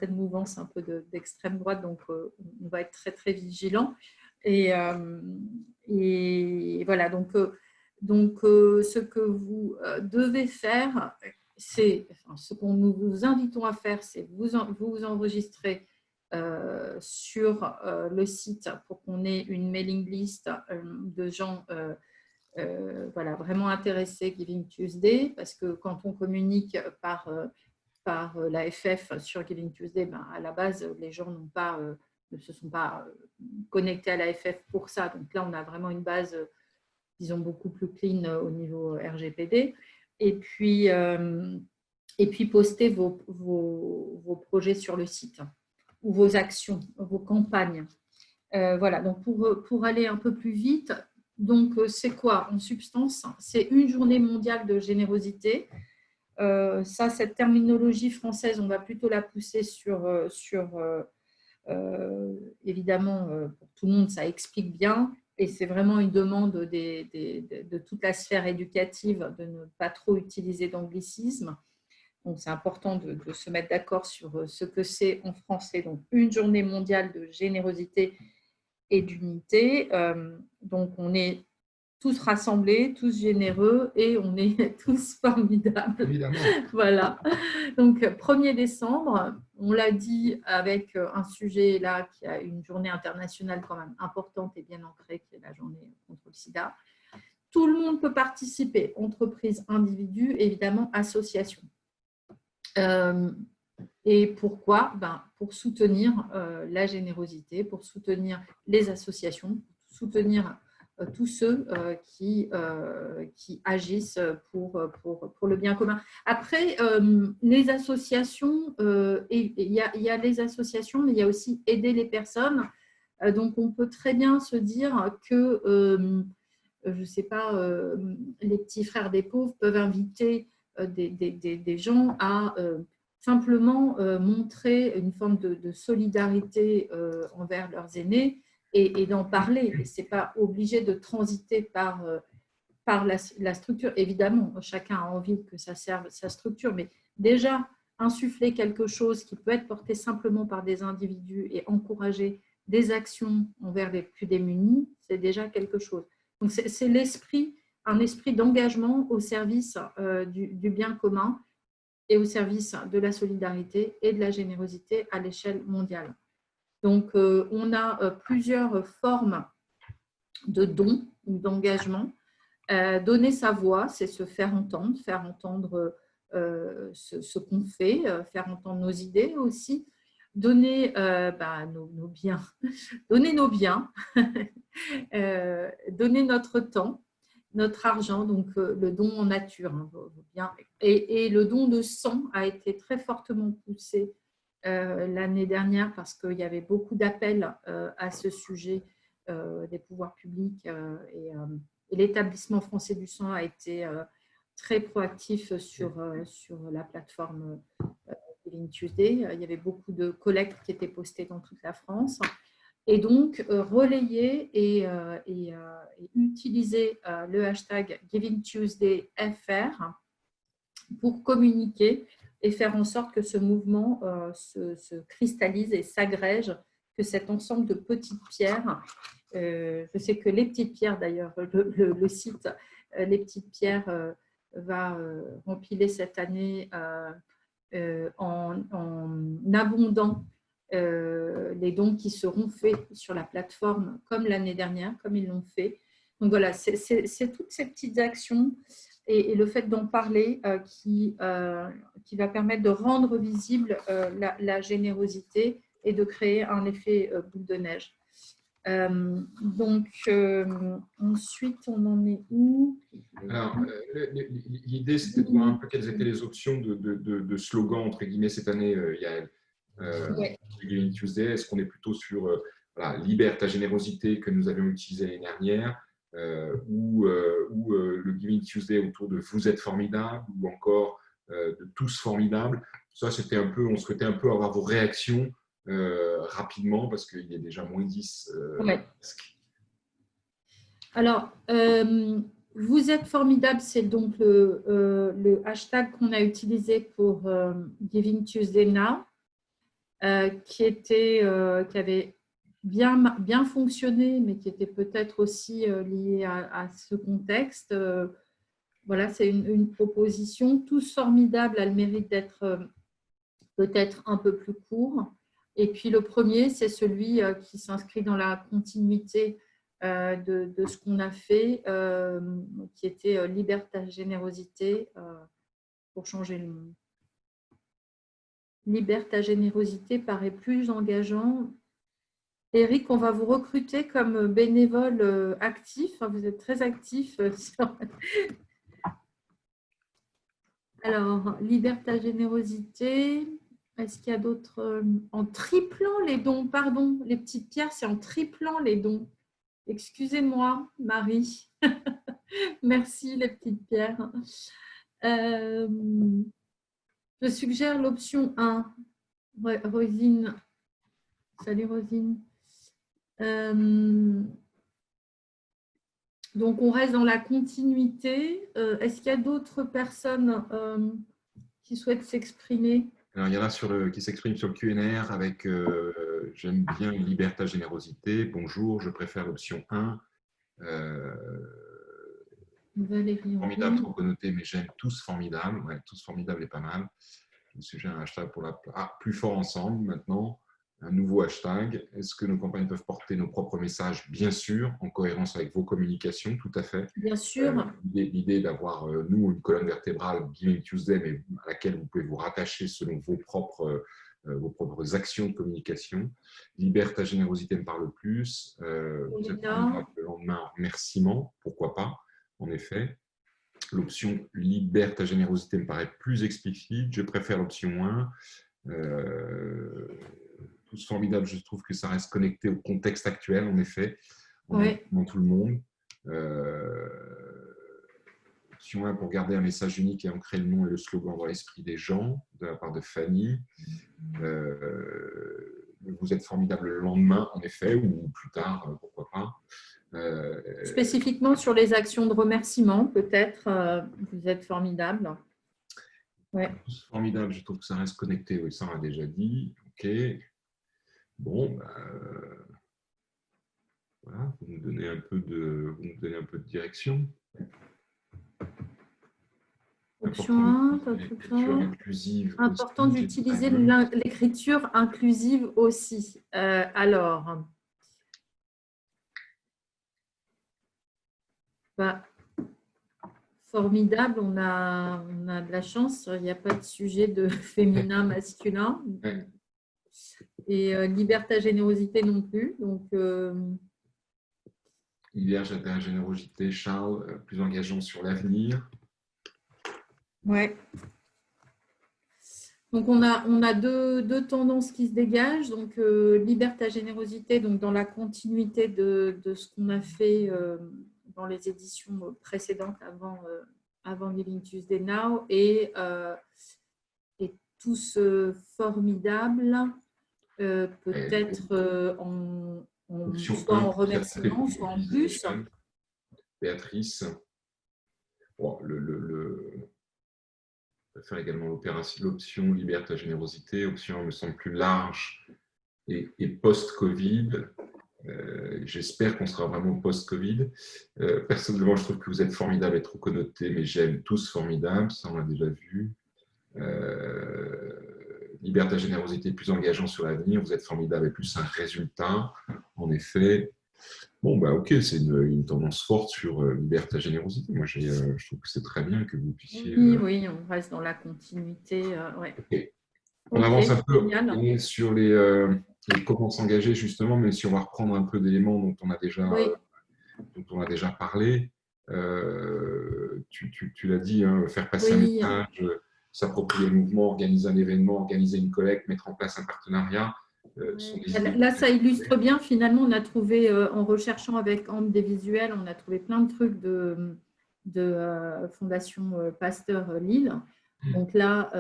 mouvances un peu d'extrême droite, donc on va être très, très vigilant. Et voilà, donc ce que vous devez faire, c'est, ce qu'on nous vous invitons à faire, c'est vous enregistrer sur le site pour qu'on ait une mailing list de gens voilà, vraiment intéressés Giving Tuesday, parce que quand on communique par l'AFF sur Giving Tuesday, à la base, les gens ne se sont pas connectés à l'AFF pour ça. Donc là, on a vraiment une base, disons, beaucoup plus clean au niveau RGPD. Et puis poster vos projets sur le site ou vos actions, vos campagnes. Voilà, donc pour aller un peu plus vite, donc c'est quoi en substance? C'est une journée mondiale de générosité. Cette terminologie française, on va plutôt la pousser évidemment, pour tout le monde, ça explique bien. Et c'est vraiment une demande de toute la sphère éducative de ne pas trop utiliser d'anglicisme. Donc, c'est important de se mettre d'accord sur ce que c'est en français. Donc, une journée mondiale de générosité et d'unité. Donc, on est tous rassemblés, tous généreux et on est tous formidables. Évidemment. Voilà. Donc, 1er décembre, on l'a dit avec un sujet là qui a une journée internationale quand même importante et bien ancrée, qui est la journée contre le sida. tout le monde peut participer, entreprise, individu, évidemment, association. Et pourquoi? Pour soutenir la générosité, pour soutenir les associations, pour soutenir tous ceux qui agissent pour le bien commun. Après, les associations, il y a les associations, mais il y a aussi aider les personnes. Donc, on peut très bien se dire que, je ne sais pas, les petits frères des pauvres peuvent inviter des gens à simplement montrer une forme de solidarité envers leurs aînés et d'en parler. Et ce n'est pas obligé de transiter par la structure. Évidemment, chacun a envie que ça serve sa structure, mais déjà, insuffler quelque chose qui peut être porté simplement par des individus et encourager des actions envers les plus démunis, c'est déjà quelque chose. Donc, c'est un esprit d'engagement au service du bien commun et au service de la solidarité et de la générosité à l'échelle mondiale. Donc, on a plusieurs formes de dons ou d'engagement. Donner sa voix, c'est se faire entendre ce qu'on fait, faire entendre nos idées aussi, donner nos biens, donner nos biens, donner notre temps, notre argent, donc le don en nature, bien. Et le don de sang a été très fortement poussé l'année dernière parce qu'il y avait beaucoup d'appels à ce sujet des pouvoirs publics et l'établissement français du sang a été très proactif sur la plateforme Giving Tuesday. Il y avait beaucoup de collectes qui étaient postées dans toute la France. Et donc, relayer et utiliser le hashtag Giving Tuesday FR pour communiquer et faire en sorte que ce mouvement se cristallise et s'agrège, que cet ensemble de petites pierres, je sais que les petites pierres d'ailleurs, le site Les Petites Pierres va empiler cette année en abondant les dons qui seront faits sur la plateforme comme l'année dernière, comme ils l'ont fait. Donc voilà, c'est toutes ces petites actions et le fait d'en parler qui va permettre de rendre visible la générosité et de créer un effet boule de neige. Ensuite, on en est où? Alors, l'idée, c'était de voir un peu quelles étaient les options de slogans, entre guillemets, cette année, Yael. Giving Tuesday, est-ce qu'on est plutôt sur libère ta générosité que nous avions utilisé l'année dernière, ou le Giving Tuesday autour de vous êtes formidable, ou encore de tous formidables. Ça, c'était un peu, on souhaitait un peu avoir vos réactions rapidement parce qu'il est déjà moins 10. Alors, vous êtes formidable, c'est donc le hashtag qu'on a utilisé pour Giving Tuesday Now. Qui avait bien fonctionné, mais qui était peut-être aussi lié à ce contexte. Voilà, c'est une proposition. Tous formidables a le mérite d'être peut-être un peu plus court. Et puis le premier, c'est celui qui s'inscrit dans la continuité de ce qu'on a fait, qui était Liberté, générosité pour changer le monde. Libère ta générosité paraît plus engageant. Eric, on va vous recruter comme bénévole actif. Vous êtes très actif. Alors, libère ta générosité. Est-ce qu'il y a d'autres? En triplant les dons, pardon, les petites pierres, c'est en triplant les dons. Excusez-moi, Marie. Merci, les petites pierres. Je suggère l'option 1. Rosine. Salut Rosine. Donc, on reste dans la continuité. Est-ce qu'il y a d'autres personnes qui souhaitent s'exprimer? Alors, il y en a qui s'expriment sur le Q&R avec j'aime bien Liberté, générosité. Bonjour, je préfère l'option 1. Formidable, trop connoté, mais j'aime tous formidables. Ouais, tous formidables est pas mal. Je suggère un hashtag pour plus fort ensemble maintenant. un nouveau hashtag. Est-ce que nos campagnes peuvent porter nos propres messages? Bien sûr, en cohérence avec vos communications, tout à fait. Bien sûr. L'idée d'avoir, nous, une colonne vertébrale, Giving Tuesday, mais à laquelle vous pouvez vous rattacher selon vos propres actions de communication. Liberta Générosité me parle plus. Vous êtes formidable le lendemain en remerciement, pourquoi pas, en effet. L'option Liberta Générosité me paraît plus explicite. Je préfère l'option 1. Tous formidables, je trouve que ça reste connecté au contexte actuel, en effet, dans tout le monde. Option 1 pour garder un message unique et ancrer le nom et le slogan dans l'esprit des gens, de la part de Fanny. Vous êtes formidable le lendemain, en effet, ou plus tard, pourquoi pas. Spécifiquement sur les actions de remerciement, peut-être, vous êtes formidable. Ouais. Formidable, je trouve que ça reste connecté, oui, ça on l'a déjà dit. Ok. Bon, voilà, vous nous donnez un peu de direction. Option 1, important d'utiliser l'écriture inclusive aussi. Alors, formidable, on a de la chance, il n'y a pas de sujet de féminin, masculin. Et liberté, générosité non plus. Donc, liberté, générosité, Charles, plus engageant sur l'avenir. Ouais. Donc, on a deux tendances qui se dégagent. Donc, liberté, générosité, donc dans la continuité de ce qu'on a fait dans les éditions précédentes avant Giving Tuesday Now et tous formidables. Peut-être soit en remerciement, soit en plus. Béatrice, bon, on va faire également l'option liberté, générosité. Option me semble plus large et post-Covid. J'espère qu'on sera vraiment post-Covid. Personnellement, je trouve que vous êtes formidable et trop connoté, mais j'aime tous formidables, ça on l'a déjà vu. Liberté, générosité, plus engageant sur l'avenir, vous êtes formidable et plus un résultat, en effet. Bon, ok, c'est une tendance forte sur liberté, générosité. Moi, je trouve que c'est très bien que vous puissiez… Oui, on reste dans la continuité. Ouais. Okay. On avance un peu sur les comment s'engager, justement, mais si on va reprendre un peu d'éléments dont on a déjà parlé. Tu l'as dit, hein, faire passer un message, s'approprier le mouvement, organiser un événement, organiser une collecte, mettre en place un partenariat. Là, ça illustre bien. Finalement, on a trouvé, en recherchant avec Ambre des visuels, on a trouvé plein de trucs de Fondation Pasteur Lille. Donc là,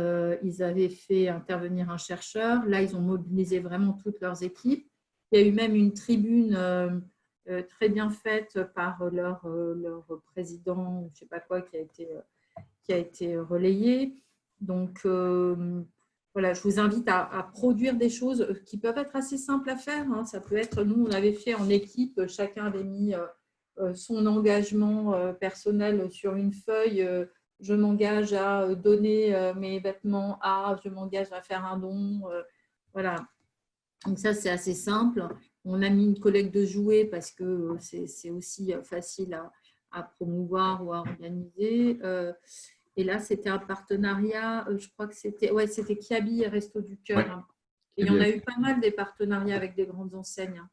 ils avaient fait intervenir un chercheur. Là, ils ont mobilisé vraiment toutes leurs équipes. Il y a eu même une tribune très bien faite par leur président, je ne sais pas quoi, qui a été relayée. Donc, voilà, je vous invite à produire des choses qui peuvent être assez simples à faire. Hein. Ça peut être, nous, on avait fait en équipe, chacun avait mis son engagement personnel sur une feuille. Je m'engage à donner mes vêtements je m'engage à faire un don. Voilà. Donc ça, c'est assez simple. On a mis une collecte de jouets parce que c'est aussi facile à promouvoir ou à organiser. Et là, c'était un partenariat, je crois que c'était Kiabi et Resto du Cœur. Ouais. Et il y en a eu pas mal des partenariats avec des grandes enseignes.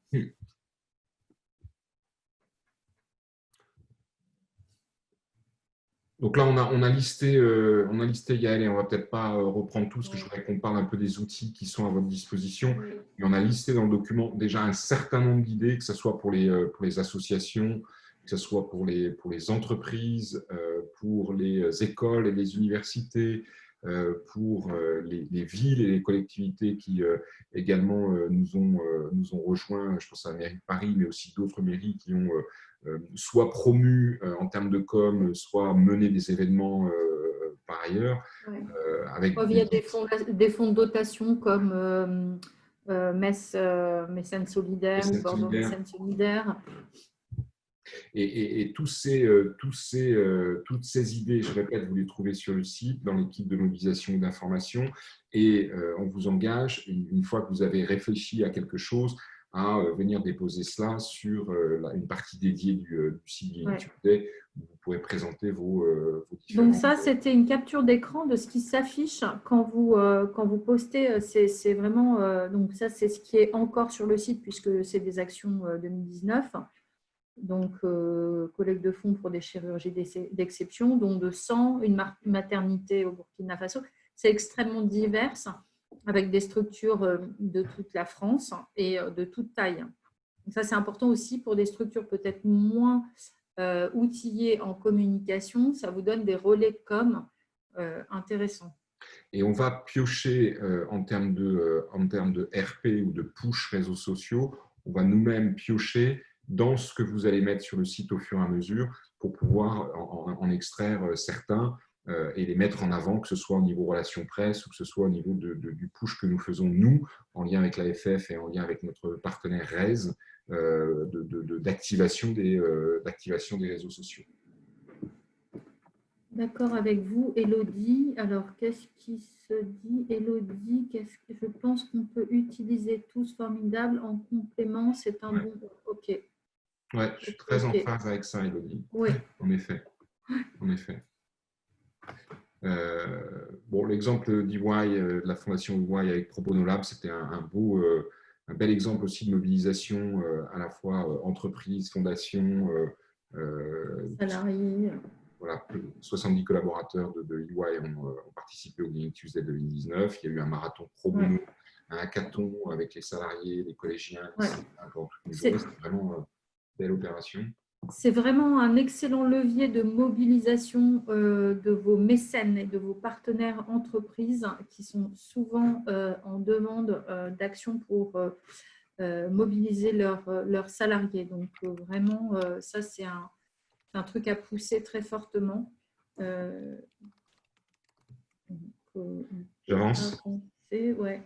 Donc là, on a listé Yael, et on ne va peut-être pas reprendre tout, parce que je voudrais qu'on parle un peu des outils qui sont à votre disposition. Oui. Et on a listé dans le document déjà un certain nombre d'idées, que ce soit pour les associations, que ce soit pour les entreprises, pour les écoles et les universités, pour les villes et les collectivités qui également nous ont rejoints. Je pense à la mairie de Paris, mais aussi d'autres mairies qui ont soit promu en termes de com, soit mené des événements par ailleurs. Ouais. Il y a des fonds de dotation comme Mécène Solidaire ou Bordeaux Mécène Solidaire. Et toutes ces idées, je répète, vous les trouvez sur le site, dans l'équipe de mobilisation et d'information. Et on vous engage, une fois que vous avez réfléchi à quelque chose, à venir déposer cela sur une partie dédiée du site Gaming Tuesday, où vous pourrez présenter vos différents… Donc ça, c'était une capture d'écran de ce qui s'affiche quand vous postez. C'est vraiment… donc ça, c'est ce qui est encore sur le site puisque c'est des actions 2019. Donc, collecte de fonds pour des chirurgies d'exception, don de sang, une maternité au Burkina Faso. C'est extrêmement divers, avec des structures de toute la France et de toute taille. Donc ça, c'est important aussi pour des structures peut-être moins outillées en communication. Ça vous donne des relais de com intéressants. Et on va piocher en termes de RP ou de push réseaux sociaux, on va nous-mêmes piocher dans ce que vous allez mettre sur le site au fur et à mesure pour pouvoir en extraire certains et les mettre en avant, que ce soit au niveau relations presse ou que ce soit au niveau du push que nous faisons nous, en lien avec l'AFF et en lien avec notre partenaire RES, d'activation des réseaux sociaux. D'accord avec vous, Élodie. Alors, qu'est-ce qui se dit, Élodie? Je pense qu'on peut utiliser tous formidable en complément. C'est un bon… OK. Ouais, je suis très en phase avec ça, Élodie. Oui. En effet. En effet. Bon, l'exemple d'EY, de la fondation EY avec ProBono Lab, c'était un bel exemple aussi de mobilisation à la fois entreprise, fondation, salariés. Voilà, 70 collaborateurs de EY ont participé au Gaming Tuesday 2019. Il y a eu un marathon pro bono, un hackathon avec les salariés, les collégiens, pendant toute une journée. C'était vraiment une belle opération. C'est vraiment un excellent levier de mobilisation de vos mécènes et de vos partenaires entreprises qui sont souvent en demande d'action pour mobiliser leurs salariés. Donc, vraiment, ça, c'est un truc à pousser très fortement. J'avance. Ouais.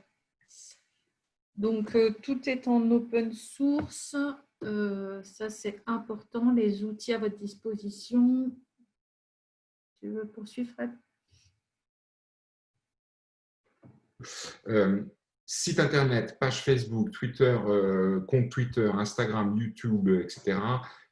Donc, tout est en open source. Ça, c'est important. Les outils à votre disposition. Tu veux poursuivre, Fred? Site internet, page Facebook, Twitter, compte Twitter, Instagram, YouTube, etc.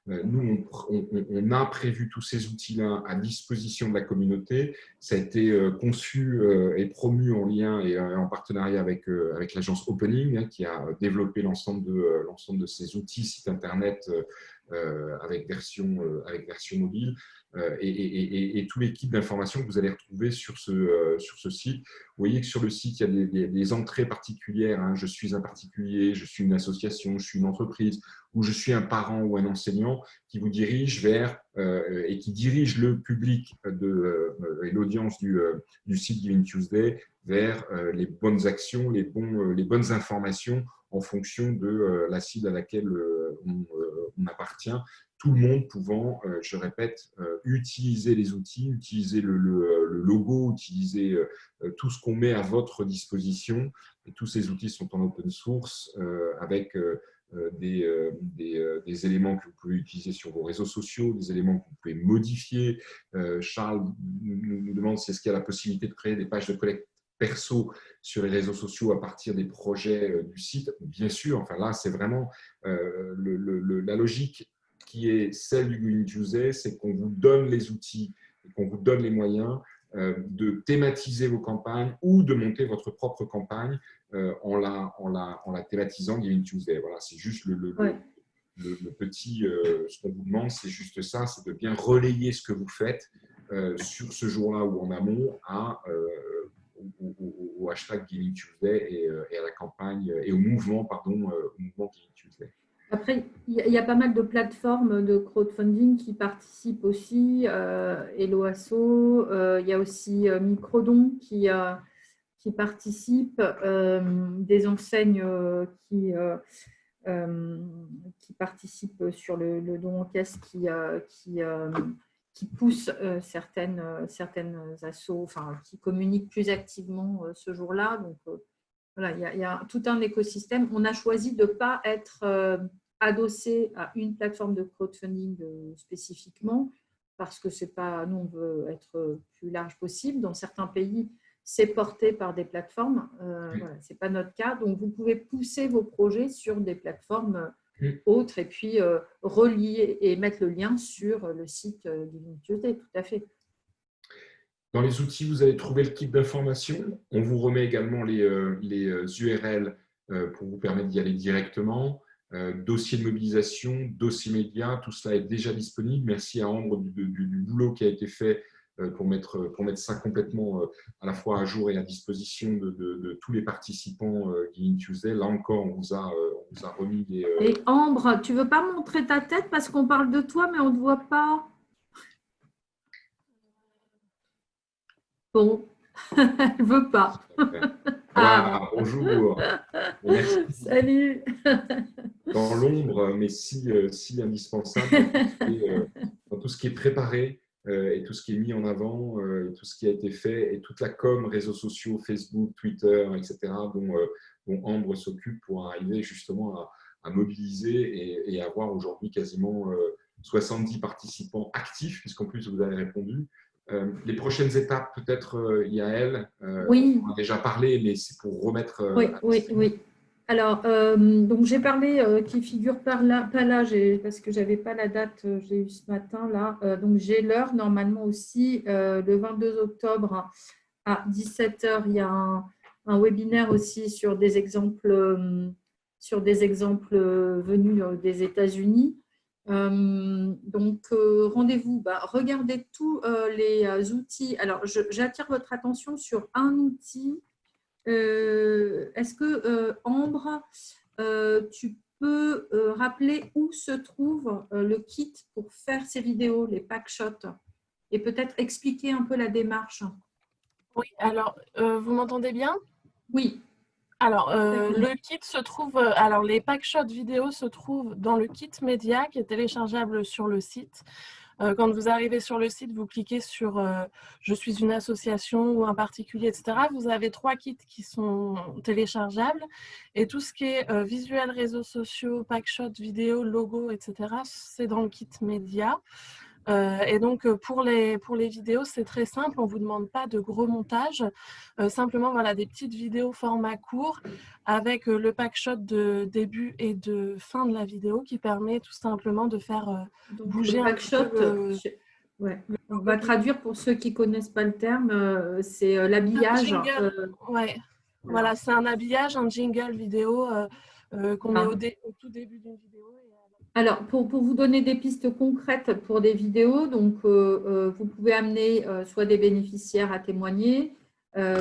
Nous, on a prévu tous ces outils-là à disposition de la communauté. Ça a été conçu et promu en lien et en partenariat avec l'agence Opening, qui a développé l'ensemble de ces outils, site internet avec version mobile. Et tout l'équipe d'information que vous allez retrouver sur ce site. Vous voyez que sur le site, il y a des entrées particulières. Hein. Je suis un particulier, je suis une association, je suis une entreprise, ou je suis un parent ou un enseignant qui vous dirige vers et qui dirige le public et l'audience du site Giving Tuesday vers les bonnes actions, les bonnes informations en fonction de la cible à laquelle on appartient. Tout le monde pouvant, je répète, utiliser les outils, utiliser le logo, utiliser tout ce qu'on met à votre disposition. Et tous ces outils sont en open source avec des éléments que vous pouvez utiliser sur vos réseaux sociaux, des éléments que vous pouvez modifier. Charles nous demande si est-ce qu'il y a la possibilité de créer des pages de collecte perso sur les réseaux sociaux à partir des projets du site. Bien sûr, enfin là, c'est vraiment la logique qui est celle du Gaming Tuesday, c'est qu'on vous donne les outils et qu'on vous donne les moyens de thématiser vos campagnes ou de monter votre propre campagne en la thématisant Gaming Tuesday. Voilà, c'est juste le petit… ce qu'on vous demande, c'est juste ça, c'est de bien relayer ce que vous faites sur ce jour-là ou en amont au hashtag Gaming Tuesday et à la campagne et au mouvement Gaming Tuesday. Après, il y a pas mal de plateformes de crowdfunding qui participent aussi. Helloasso, il y a aussi Microdon qui participe, des enseignes qui participent sur le don en caisse qui poussent certaines assos, enfin, qui communiquent plus activement ce jour-là. Donc, voilà, il y a tout un écosystème. On a choisi de ne pas être adossé à une plateforme de crowdfunding spécifiquement, parce que c'est pas, nous, on veut être plus large possible. Dans certains pays, c'est porté par des plateformes. Voilà, ce n'est pas notre cas. Donc, vous pouvez pousser vos projets sur des plateformes autres et puis relier et mettre le lien sur le site Giving Tuesday, tout à fait. Dans les outils, vous allez trouver le kit d'information. On vous remet également les URL pour vous permettre d'y aller directement. Dossier de mobilisation, dossier média, tout cela est déjà disponible. Merci à Ambre du boulot qui a été fait pour mettre ça complètement à la fois à jour et à disposition de tous les participants Giving Tuesday. Là encore, on vous a remis les… Et Ambre, tu ne veux pas montrer ta tête parce qu'on parle de toi, mais on ne te voit pas. Bon, elle ne veut pas. Ah, bonjour. Merci. Salut. Dans l'ombre, mais si indispensable dans tout ce qui est préparé et tout ce qui est mis en avant, et tout ce qui a été fait, et toute la com, réseaux sociaux, Facebook, Twitter, etc., dont Ambre s'occupe pour arriver justement à mobiliser et avoir aujourd'hui quasiment 70 participants actifs, puisqu'en plus vous avez répondu. Les prochaines étapes, peut-être, Yael, oui. on a déjà parlé, mais c'est pour remettre… oui. Alors, donc j'ai parlé qui figure pas là parce que j'avais pas la date, j'ai eu ce matin là. Donc j'ai l'heure normalement aussi le 22 octobre à 17 h. Il y a un webinaire aussi sur des exemples venus des États-Unis. Donc rendez-vous, regardez tous les outils. Alors j'attire votre attention sur un outil. Est-ce que Ambre, tu peux rappeler où se trouve le kit pour faire ces vidéos, les packshots, et peut-être expliquer un peu la démarche? Oui, alors vous m'entendez bien? Oui. Alors, le kit se trouve, alors les packshots vidéo se trouvent dans le kit média qui est téléchargeable sur le site. Quand vous arrivez sur le site, vous cliquez sur « Je suis une association » ou « un particulier », etc. Vous avez 3 kits qui sont téléchargeables. Et tout ce qui est visuel, réseaux sociaux, packshot, vidéo, logo, etc., c'est dans le kit média. Et donc, pour les vidéos, c'est très simple. On ne vous demande pas de gros montage. Simplement, voilà, des petites vidéos format court avec le packshot de début et de fin de la vidéo qui permet tout simplement de faire bouger un petit peu ouais. On va traduire pour ceux qui ne connaissent pas le terme. C'est l'habillage. Ouais. Voilà, c'est un habillage, un jingle vidéo qu'on met au tout début d'une vidéo. Alors, pour vous donner des pistes concrètes pour des vidéos, donc vous pouvez amener soit des bénéficiaires à témoigner,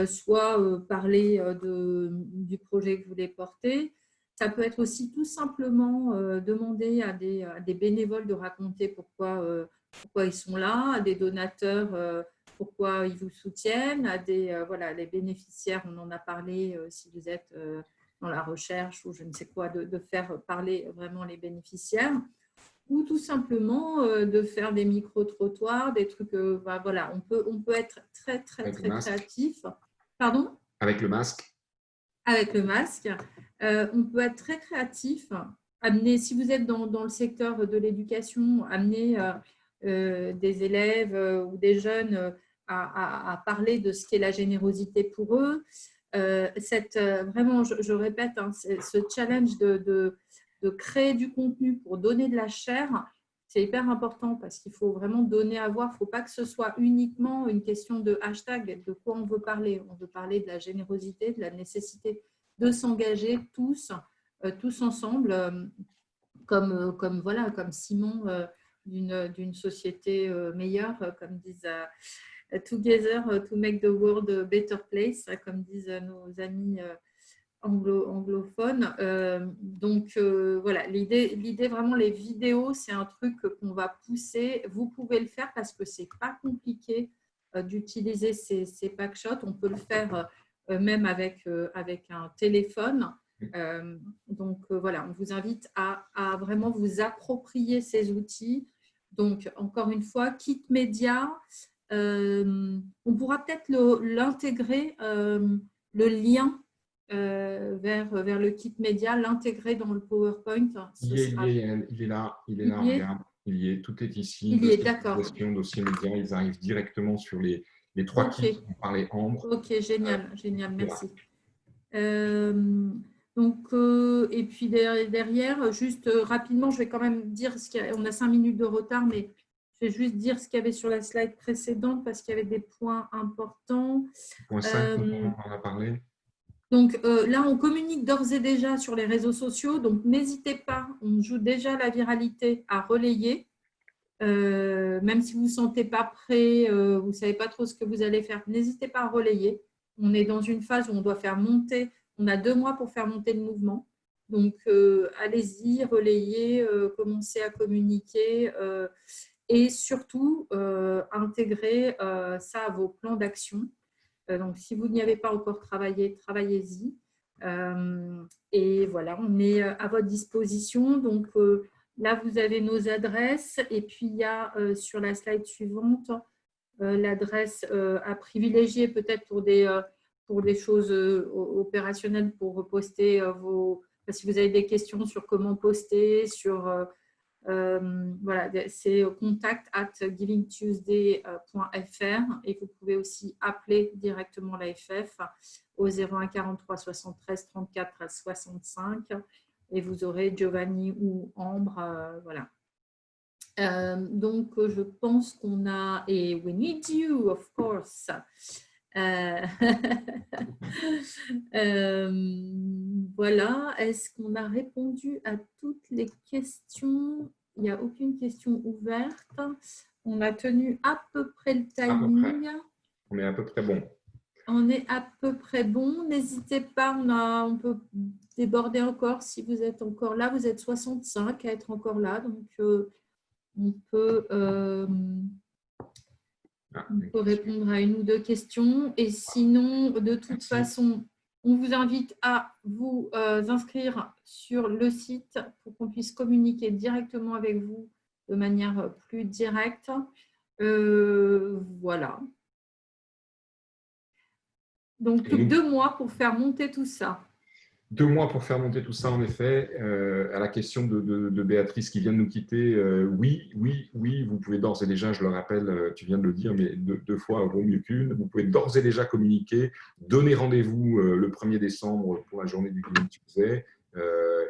soit parler du projet que vous voulez porter. Ça peut être aussi tout simplement demander à des bénévoles de raconter pourquoi ils sont là, à des donateurs pourquoi ils vous soutiennent, à les bénéficiaires, on en a parlé si vous êtes… dans la recherche ou je ne sais quoi, de faire parler vraiment les bénéficiaires, ou tout simplement de faire des micro-trottoirs, des trucs, voilà, on peut être très créatif. Pardon ? Avec le masque. Avec le masque. On peut être très créatif. Amener, si vous êtes dans le secteur de l'éducation, amener des élèves ou des jeunes à parler de ce qu'est la générosité pour eux. Vraiment, je répète, ce challenge de créer du contenu pour donner de la chair, c'est hyper important parce qu'il faut vraiment donner à voir. Il ne faut pas que ce soit uniquement une question de hashtag, de quoi on veut parler. On veut parler de la générosité, de la nécessité de s'engager tous ensemble, comme Simon d'une société meilleure, comme disent… Together to make the world a better place, comme disent nos amis anglophones. Donc, voilà, l'idée vraiment, les vidéos, c'est un truc qu'on va pousser. Vous pouvez le faire parce que ce n'est pas compliqué d'utiliser ces packshots. On peut le faire même avec un téléphone. Donc, voilà, on vous invite à vraiment vous approprier ces outils. Donc, encore une fois, kit média. On pourra peut-être l'intégrer, le lien vers le kit média, l'intégrer dans le PowerPoint. Il est là, regarde, il y est, tout est ici. Il y est, d'accord. Dossier média, ils arrivent directement sur les 3 kits dont parlait Ambre. Ok, génial, merci. Et puis derrière, juste rapidement, je vais quand même dire, on a 5 minutes de retard, mais je vais juste dire ce qu'il y avait sur la slide précédente parce qu'il y avait des points importants. Point 5, on en a parlé. Donc là, on communique d'ores et déjà sur les réseaux sociaux, donc n'hésitez pas, on joue déjà la viralité à relayer. Même si vous ne vous sentez pas prêt, vous ne savez pas trop ce que vous allez faire, n'hésitez pas à relayer. On est dans une phase où on doit faire monter, on a 2 mois pour faire monter le mouvement. Donc, allez-y, relayez, commencez à communiquer et surtout, intégrer ça à vos plans d'action. Donc, si vous n'y avez pas encore travaillé, travaillez-y. Et voilà, on est à votre disposition. Donc, là, vous avez nos adresses et puis il y a sur la slide suivante l'adresse à privilégier peut-être pour des choses opérationnelles pour poster si vous avez des questions sur comment poster, voilà, c'est contact@givingtuesday.fr et vous pouvez aussi appeler directement l'AFF au 01 43 73 34 65 et vous aurez Giovanni ou Ambre, voilà. Donc, je pense qu'on a… Et we need you, of course. Voilà. Est-ce qu'on a répondu à toutes les questions? Il n'y a aucune question ouverte. On a tenu à peu près le timing. On est à peu près bon. On est à peu près bon. N'hésitez pas, on peut déborder encore si vous êtes encore là. Vous êtes 65 à être encore là. Donc, on peut répondre à 1 ou 2 questions. Et sinon, de toute façon, on vous invite à vous inscrire sur le site pour qu'on puisse communiquer directement avec vous de manière plus directe. Voilà. Donc, plus que 2 mois pour faire monter tout ça. 2 mois pour faire monter tout ça, en effet. À la question de Béatrice qui vient de nous quitter, oui, vous pouvez d'ores et déjà, je le rappelle, tu viens de le dire, mais 2 fois vaut mieux qu'une. Vous pouvez d'ores et déjà communiquer, donner rendez-vous le 1er décembre pour la journée du Giving Tuesday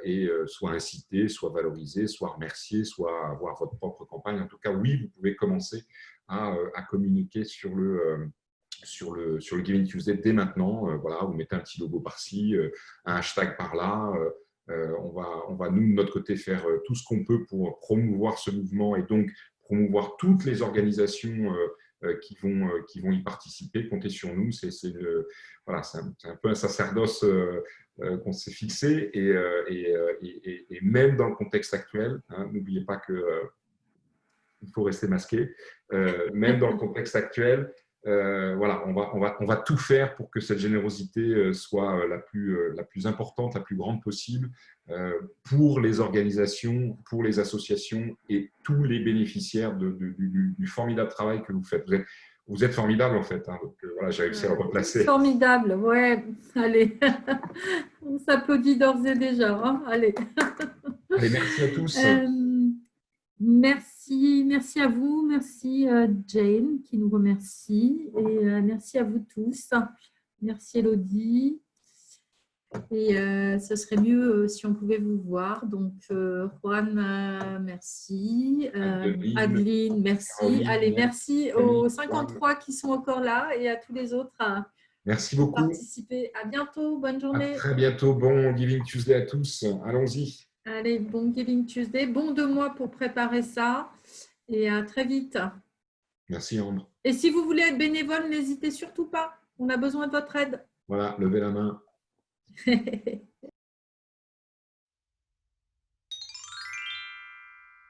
et soit inciter, soit valoriser, soit remercier, soit avoir votre propre campagne. En tout cas, oui, vous pouvez commencer à communiquer sur le Giving Tuesday dès maintenant. Voilà, vous mettez un petit logo par-ci, un hashtag par-là. On va, nous, de notre côté, faire tout ce qu'on peut pour promouvoir ce mouvement et donc promouvoir toutes les organisations qui vont y participer. Comptez sur nous. C'est un peu un sacerdoce qu'on s'est fixé et même dans le contexte actuel, hein, n'oubliez pas qu'il faut rester masqué. Même dans le contexte actuel, voilà, on va tout faire pour que cette générosité soit la plus importante, la plus grande possible pour les organisations, pour les associations et tous les bénéficiaires du formidable travail que vous faites. Vous êtes formidable en fait. Hein, donc voilà, j'ai réussi à le replacer. Formidable, ouais. Allez, on s'applaudit d'ores et déjà. Hein. Allez, merci à tous. Merci à vous, merci Jane qui nous remercie et merci à vous tous. Merci Elodie. Et ce serait mieux si on pouvait vous voir. Donc Juan, merci. Adeline, merci. Caroline, allez, merci aux 53 qui sont encore là et à tous les autres merci beaucoup. Participer. À bientôt, bonne journée. À très bientôt, bon Giving Tuesday à tous. Allons-y. Allez, bon Giving Tuesday. Bon 2 mois pour préparer ça. Et à très vite. Merci Ambre. Et si vous voulez être bénévole, n'hésitez surtout pas. On a besoin de votre aide. Voilà, levez la main.